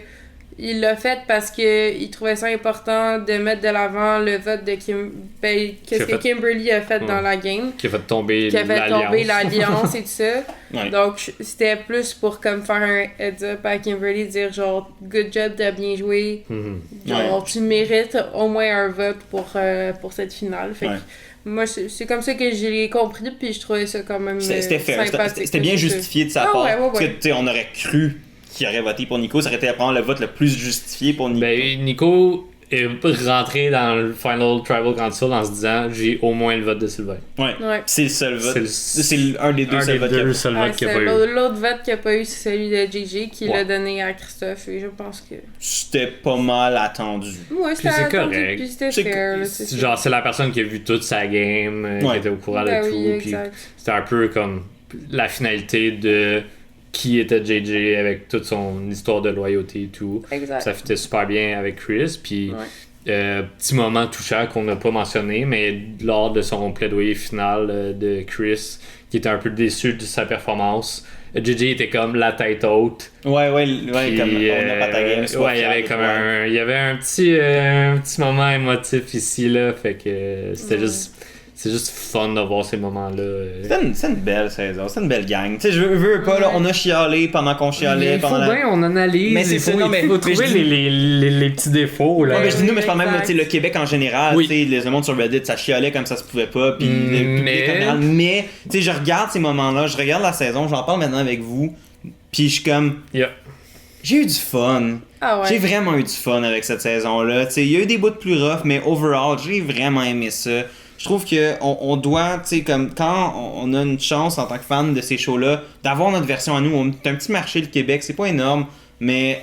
il l'a fait parce que il trouvait ça important de mettre de l'avant le vote de Kim... Ben, qu'est-ce Qui que a fait- Kimberly a fait Ouais. dans la game. Qui a fait tomber Qui a fait tomber l'alliance. l'alliance et tout ça. Ouais. Donc, c'était plus pour comme faire un heads up à Kimberly, dire genre, good job, t'as bien joué. Mhm. Genre, tu mérites au moins un vote pour cette finale. Fait que Ouais. moi, c'est comme ça que j'ai compris, puis je trouvais ça quand même C'était fair. sympathique. C'était bien C'est ça. justifié de sa Ah part. ouais, ouais, Parce que, ouais. tu sais, on aurait cru qu'il aurait voté pour Nico. Ça aurait été à prendre le vote le plus justifié pour Nico. Ben, Nico est rentré dans le Final Tribal Council en se disant j'ai au moins le vote de Sylvain. Ouais. Ouais. C'est le seul vote. C'est C'est un des deux un seuls des votes qu'il y a deux pas. seuls Ouais, votes qu'il n'y a c'est pas eu. l'autre vote qu'il n'y a pas eu, c'est celui de JJ qui Ouais. l'a donné à Christophe, et je pense que. C'était pas mal attendu. Ouais, c'était c'est attendu, correct. puis c'était C'est- fair, là, c'est ça. Genre, c'est la personne qui a vu toute sa game, qui Ouais. était au courant Ben de oui, tout. Puis exact. c'était un peu comme la finalité de qui était JJ avec toute son histoire de loyauté et tout. Exact. Ça fitait super bien avec Chris. Puis, Ouais. petit moment touchant qu'on n'a pas mentionné, mais lors de son plaidoyer final de Chris, qui était un peu déçu de sa performance, JJ était comme la tête haute. Ouais, Puis, comme on n'a pas ta game. sois ouais, il y fier avait de comme toi. il y avait un petit moment émotif ici là, fait que c'était c'est juste fun de voir ces moments-là. C'est une belle saison, c'est une belle gang. Tu sais, je veux pas, là, on a chialé pendant qu'on chialait. Il faut pendant la... bien, on analyse. Mais c'est il ça, faut, non, il mais- faut mais trouver je dis- les petits défauts là. Ouais, mais je dis nous, mais je parle même Exact. tu sais, le Québec en général. Oui. Tu sais, le monde sur Reddit, ça chialait comme ça se pouvait pas. Puis le public Mais- en général. Mais, tu sais, je regarde ces moments-là, je regarde la saison, j'en parle maintenant avec vous. Puis je suis comme, Yeah. j'ai eu du fun. Ah ouais. J'ai vraiment eu du fun avec cette saison-là. Tu sais, il y a eu des bouts plus rough, mais overall, j'ai vraiment aimé ça. je trouve que on doit, tu sais, comme quand on a une chance en tant que fan de ces shows-là, d'avoir notre version à nous. On est un petit marché, le Québec, c'est pas énorme, mais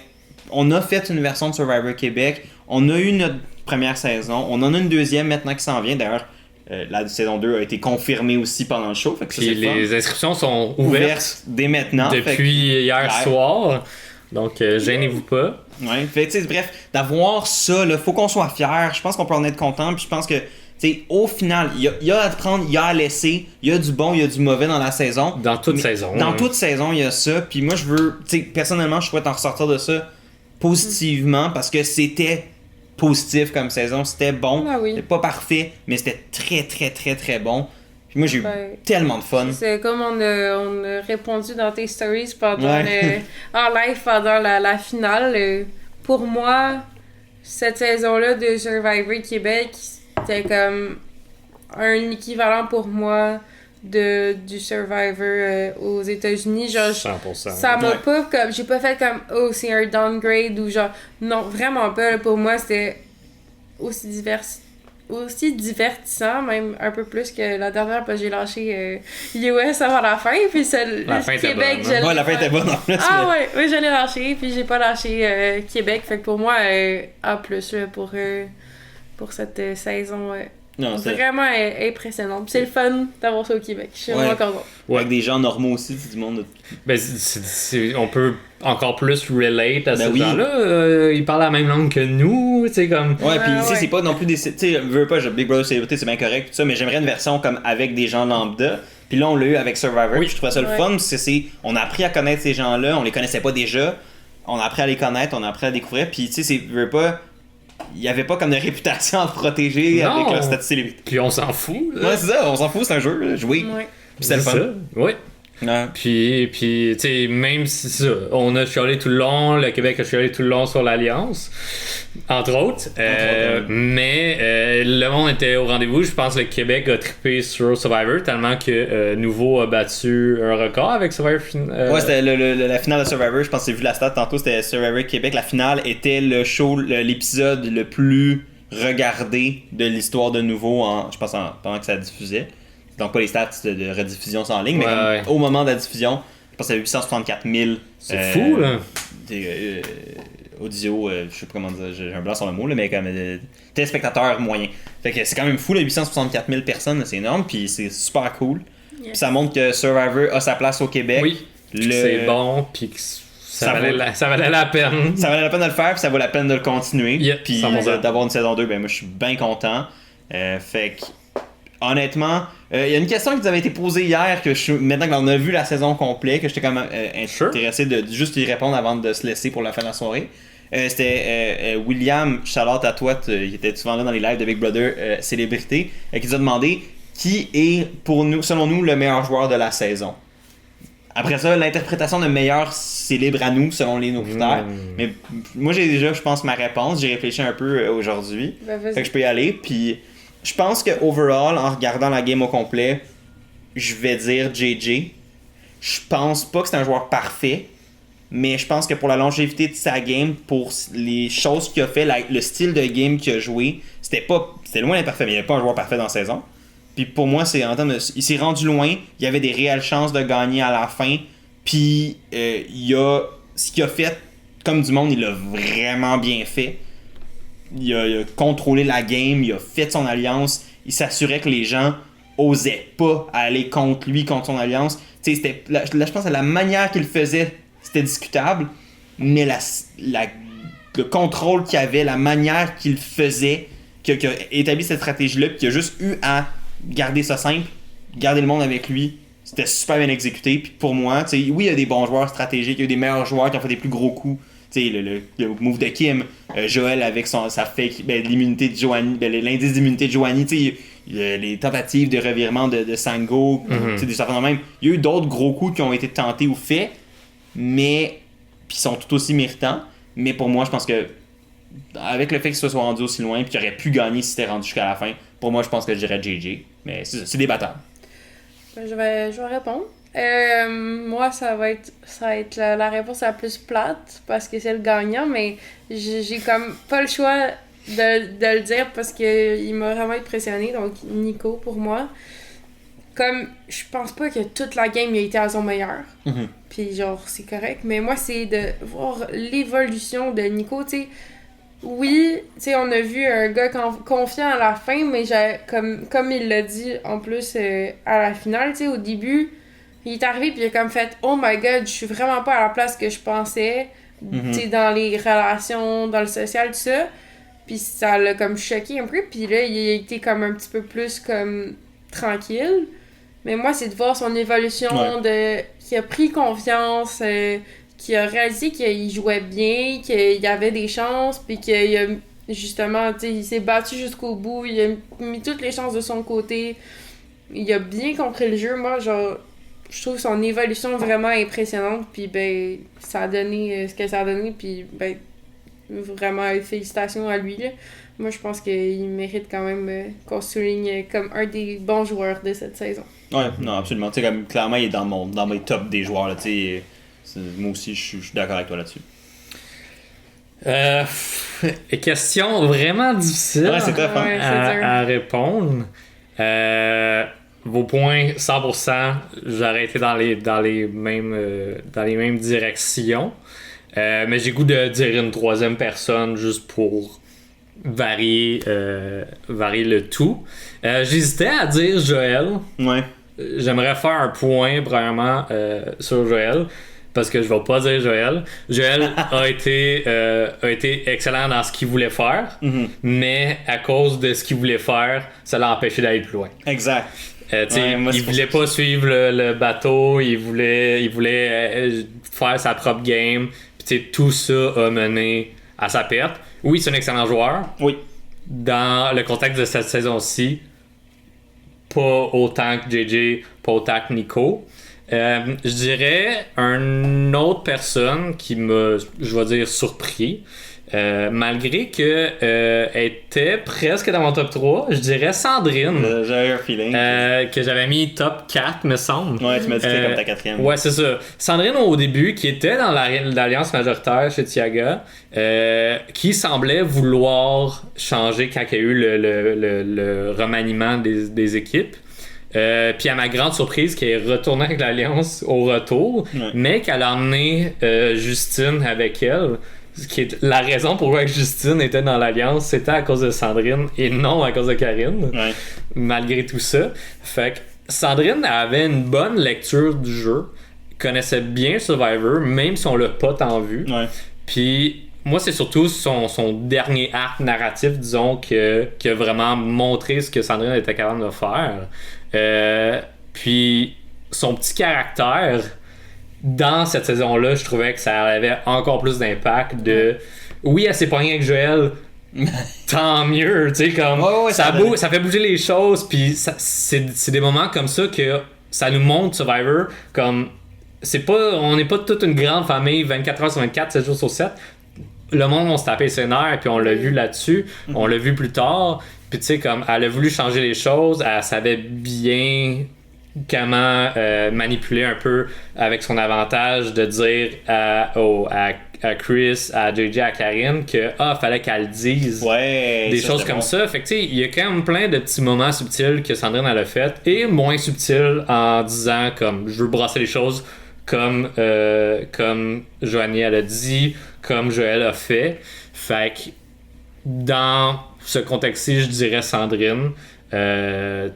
on a fait une version de Survivor Québec. On a eu notre première saison. On en a une deuxième maintenant qui s'en vient. D'ailleurs, la saison 2 a été confirmée aussi pendant le show. Fait que ça, Puis les inscriptions sont ouvertes dès maintenant. Depuis hier soir. Donc, gênez-vous pas. Ouais, fait que, bref, d'avoir ça, là, faut qu'on soit fiers. Je pense qu'on peut en être content. Puis je pense que, tu sais, au final, il y a à prendre, il y a à laisser. Il y a du bon, il y a du mauvais dans la saison. Dans toute saison. Dans toute saison, il y a ça. Puis moi, je veux, tu sais, personnellement, je souhaite en ressortir de ça positivement parce que c'était positif comme saison. C'était bon. Ah oui. C'était pas parfait, mais c'était très, très, très, très bon. Puis moi, j'ai eu tellement de fun. C'est comme on a répondu dans tes stories pendant en live pendant la finale. Pour moi, cette saison-là de Survivor Québec, c'était comme un équivalent pour moi du Survivor aux États-Unis. Genre, 100%. Ça m'a pas comme. J'ai pas fait comme, oh, c'est un downgrade ou genre. Non, vraiment pas. Là, pour moi, c'était aussi divertissant, même un peu plus que la dernière, parce que j'ai lâché US avant la fin, puis la fin Québec, était bonne. Ouais, la fin était bonne en plus. Ah ouais, je l'ai lâché, puis j'ai pas lâché Québec, fait que pour moi, A+, là, pour cette saison, Non, c'est vraiment impressionnant. Puis c'est le fun d'avoir ça au Québec, je suis vraiment content. Ouais, avec des gens normaux aussi, c'est du monde. Ben, on peut encore plus relate à ces gens-là. Ils parlent la même langue que nous, tu sais, comme... Ouais, puis ici, c'est pas non plus des... Tu sais, veux pas, Big Brother Célébrité, c'est bien correct, tout ça, mais j'aimerais une version comme avec des gens lambda. Puis là, on l'a eu avec Survivor, puis je trouvais ça le fun, parce que on a appris à connaître ces gens-là, on les connaissait pas déjà, on a appris à les connaître, on a appris à découvrir, puis tu sais, veux pas... Il y avait pas comme de réputation à protéger avec le statut célébrité. Puis on s'en fout. Là. Ouais, c'est ça, on s'en fout, c'est un jeu, jouer. Ouais. Puis c'est le fun. Oui. Ouais. Puis tu sais, même si ça, on a chialé tout le long, le Québec a chialé tout le long sur l'Alliance, entre autres. Mais le monde était au rendez-vous. Je pense que le Québec a trippé sur Survivor tellement que Nouveau a battu un record avec Survivor. Ouais, c'était la finale de Survivor. Je pense que j'ai vu la stat tantôt, c'était Survivor Québec. La finale était le show, l'épisode le plus regardé de l'histoire de Nouveau, je pense, pendant que ça diffusait. Donc pas les stats de rediffusion sans ligne, mais au moment de la diffusion, je pense que c'était 864 000. C'est fou, là! Audio, je sais pas comment dire, j'ai un blanc sur le mot, là, mais comme téléspectateurs moyens. Fait que c'est quand même fou, là, 864 000 personnes, c'est énorme, puis c'est super cool. Puis ça montre que Survivor a sa place au Québec. Oui, c'est bon, puis que ça valait la peine. Ça valait la peine de le faire, puis ça vaut la peine de le continuer. Yep, puis d'avoir une saison 2, ben moi je suis bien content. Fait que honnêtement, il y a une question qui nous avait été posée hier, maintenant qu'on a vu la saison complète, que j'étais quand même intéressé de juste y répondre avant de se laisser pour la fin de la soirée. C'était William, shout-out à toi, qui était souvent là dans les lives de Big Brother Célébrité, qui nous a demandé qui est, pour nous, selon nous, le meilleur joueur de la saison. Après ça, l'interprétation de meilleur, c'est libre à nous, selon nos critères. Mais moi, j'ai déjà, je pense, ma réponse. J'ai réfléchi un peu aujourd'hui. Fait que je peux y aller, puis... Je pense que overall, en regardant la game au complet, je vais dire JJ. Je pense pas que c'est un joueur parfait, mais je pense que pour la longévité de sa game, pour les choses qu'il a fait, le style de game qu'il a joué, c'était loin d'être parfait, mais il n'y avait pas un joueur parfait dans la saison. Puis pour moi, il s'est rendu loin, il y avait des réelles chances de gagner à la fin, puis ce qu'il a fait, comme du monde, il l'a vraiment bien fait. Il a contrôlé la game, il a fait son alliance, il s'assurait que les gens osaient pas aller contre lui, contre son alliance. Là, je pense que la manière qu'il faisait, c'était discutable, mais le contrôle qu'il avait, la manière qu'il faisait, qu'il a établi cette stratégie-là, puis qu'il a juste eu à garder ça simple, garder le monde avec lui, c'était super bien exécuté. Puis pour moi, oui, il y a des bons joueurs stratégiques, il y a des meilleurs joueurs qui ont fait des plus gros coups. Le move de Kim, Joël avec sa fake, l'immunité de Joanie, l'indice d'immunité de Joanie, les tentatives de revirement de Sango, des certains même. Il y a eu d'autres gros coups qui ont été tentés ou faits, mais qui sont tout aussi méritants. Mais pour moi, je pense que avec le fait qu'il se soit rendu aussi loin et qu'il aurait pu gagner si c'était rendu jusqu'à la fin, pour moi, je pense que je dirais JJ. Mais c'est débattable. Je vais répondre. Moi, ça va être la réponse la plus plate parce que c'est le gagnant, mais j'ai comme pas le choix de le dire parce qu'il m'a vraiment impressionné. Donc, Nico, pour moi. Comme, je pense pas que toute la game a été à son meilleur. Mm-hmm. Puis genre, c'est correct. Mais moi, c'est de voir l'évolution de Nico, tu sais. Oui, tu sais, on a vu un gars confiant à la fin, mais comme il l'a dit en plus à la finale, tu sais, au début, il est arrivé puis il a comme fait « Oh my God, je suis vraiment pas à la place que je pensais. Tu sais, dans les relations, dans le social, tout ça. » Puis ça l'a comme choqué un peu. Puis là, il a été comme un petit peu plus comme tranquille. Mais moi, c'est de voir son évolution, qu'il a pris confiance, qu'il a réalisé qu'il jouait bien, qu'il y avait des chances, puis qu'il a justement, tu sais, il s'est battu jusqu'au bout, il a mis toutes les chances de son côté, il a bien compris le jeu. Moi, genre, je trouve son évolution vraiment impressionnante, puis ben, ça a donné ce que ça a donné, puis ben, vraiment, félicitations à lui, là. Moi, je pense qu'il mérite quand même qu'on souligne comme un des bons joueurs de cette saison. Ouais, non, absolument. Tu sais, comme clairement, il est dans mes top des joueurs, là, tu sais. Moi aussi, je suis d'accord avec toi là-dessus. Question vraiment difficile c'est tough, hein? à répondre. Vos points, 100%, j'aurais été dans les mêmes directions. Mais j'ai goût de dire une troisième personne juste pour varier le tout. J'hésitais à dire Joël. Ouais. J'aimerais faire un point, premièrement, sur Joël. Parce que je vais pas dire Joël. Joël a été excellent dans ce qu'il voulait faire, mais à cause de ce qu'il voulait faire, ça l'a empêché d'aller plus loin. Exact. Il voulait pas suivre le bateau, il voulait faire sa propre game. Puis tout ça a mené à sa perte. Oui, c'est un excellent joueur. Oui. Dans le contexte de cette saison-ci, pas autant que JJ, pas autant que Nico. Je dirais une autre personne qui m'a, je vais dire, surpris. Malgré que elle était presque dans mon top 3, je dirais Sandrine. J'avais un feeling. Que j'avais mis top 4, me semble. Ouais, tu m'as dit que c'était comme ta quatrième. Ouais, c'est ça. Sandrine, au début, qui était dans l'alliance majoritaire chez Tiaga, qui semblait vouloir changer quand il y a eu le remaniement des équipes. Puis à ma grande surprise, qu'elle est retournée avec l'Alliance au retour, mais qu'elle a emmené Justine avec elle. Ce qui est la raison pourquoi Justine était dans l'Alliance, c'était à cause de Sandrine et non à cause de Karine. Ouais. Malgré tout ça. Fait que Sandrine avait une bonne lecture du jeu, connaissait bien Survivor, même si on l'a pas tant vu. Ouais. Puis moi, c'est surtout son dernier arc narratif, disons, qui a vraiment montré ce que Sandrine était capable de faire. Puis son petit caractère, dans cette saison-là, je trouvais que ça avait encore plus d'impact oui, elle s'est pognée avec Joël, tant mieux, tu sais, comme ça fait bouger les choses, puis c'est des moments comme ça que ça nous montre Survivor, comme on n'est pas toute une grande famille 24 heures sur 24, 7 jours sur 7. Le monde, on se tapait ses nerfs, puis on l'a vu là-dessus, on l'a vu plus tard, puis tu sais, comme elle a voulu changer les choses, elle savait bien comment manipuler un peu avec son avantage de dire à Chris, à JJ, à Karine que fallait qu'elle dise des choses comme ça. Fait que tu sais, il y a quand même plein de petits moments subtils que Sandrine elle a fait et moins subtils en disant comme je veux brasser les choses comme Joanie elle a dit, comme Joël a fait. Fait que dans ce contexte-ci, je dirais Sandrine. Dans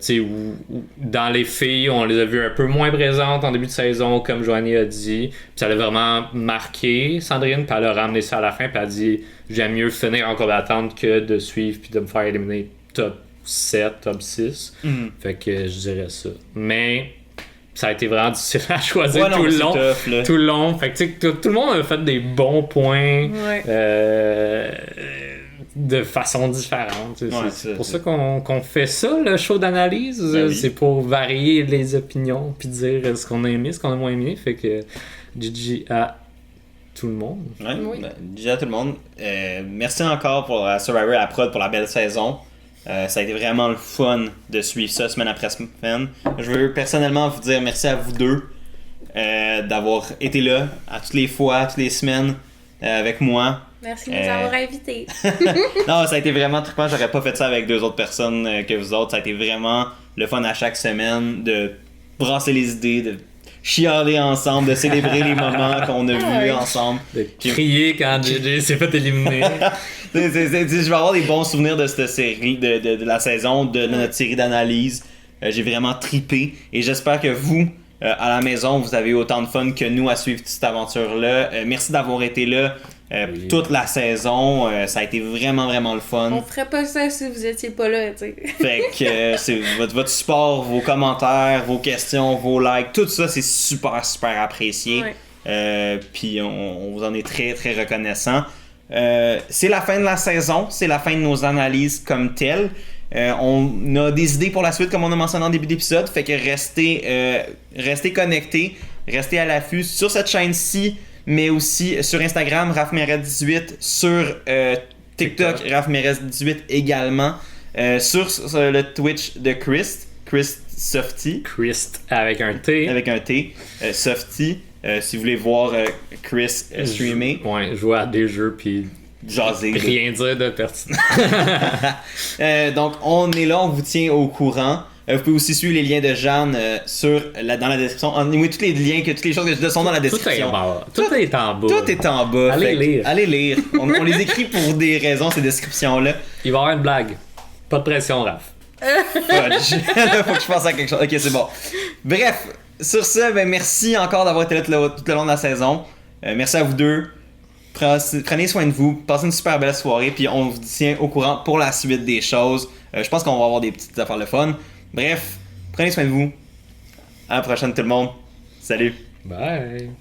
les filles, on les a vues un peu moins présentes en début de saison, comme Joanie a dit. Puis ça l'a vraiment marqué Sandrine, puis elle a ramené ça à la fin, puis elle a dit j'aime mieux finir en combattante que de suivre puis de me faire éliminer top 7, top 6. Fait que je dirais ça. Mais ça a été vraiment difficile à choisir tout le long. Fait que tout le monde a fait des bons points. De façon différente. C'est pour ça qu'on fait ça, le show d'analyse. C'est pour varier les opinions puis dire ce qu'on a aimé, ce qu'on a moins aimé. Fait que GG à tout le monde. GG à tout le monde. Merci encore pour Survivor et la prod pour la belle saison. Ça a été vraiment le fun de suivre ça semaine après semaine. Je veux personnellement vous dire merci à vous deux d'avoir été là à toutes les fois, toutes les semaines. avec moi. Merci de nous avoir invités. Non, ça a été vraiment trippant. J'aurais pas fait ça avec 2 autres personnes que vous autres. Ça a été vraiment le fun à chaque semaine de brasser les idées, de chialer ensemble, de célébrer les moments qu'on a vus ensemble. De crier quand JJ s'est fait éliminer. Je vais avoir des bons souvenirs de cette série, de la saison, de notre série d'analyse. J'ai vraiment trippé et j'espère que vous, à la maison, vous avez autant de fun que nous à suivre cette aventure-là. Merci d'avoir été là toute la saison. Ça a été vraiment, vraiment le fun. On ferait pas ça si vous étiez pas là, tu sais. Fait que c'est votre support, vos commentaires, vos questions, vos likes, tout ça, c'est super, super apprécié. Ouais. Puis on vous en est très, très reconnaissant. C'est la fin de la saison, c'est la fin de nos analyses comme telles. On a des idées pour la suite, comme on a mentionné en début d'épisode. Fait que restez connectés, restez à l'affût sur cette chaîne-ci, mais aussi sur Instagram, RafMeret18, sur TikTok, RafMeret18 également, sur le Twitch de Chris Softy. Chris avec un T. Avec un T. Softy, si vous voulez voir Chris streamer. Ouais, jouer à des jeux puis jaser. Rien dire de pertinent. Donc, on est là, on vous tient au courant. Vous pouvez aussi suivre les liens de Jeanne dans la description. Oui, tous les liens, toutes les choses que je dis sont dans la description. Tout est en bas. Tout est en bas. Allez lire. Allez lire. On les écrit pour des raisons, ces descriptions-là. Il va y avoir une blague. Pas de pression, Raph. Faut que je pense à quelque chose. Ok, c'est bon. Bref, sur ce, merci encore d'avoir été là tout le long de la saison. Merci à vous deux. Prenez soin de vous, passez une super belle soirée, puis on vous tient au courant pour la suite des choses. Je pense qu'on va avoir des petites affaires de fun. Bref, prenez soin de vous. À la prochaine tout le monde. Salut. Bye.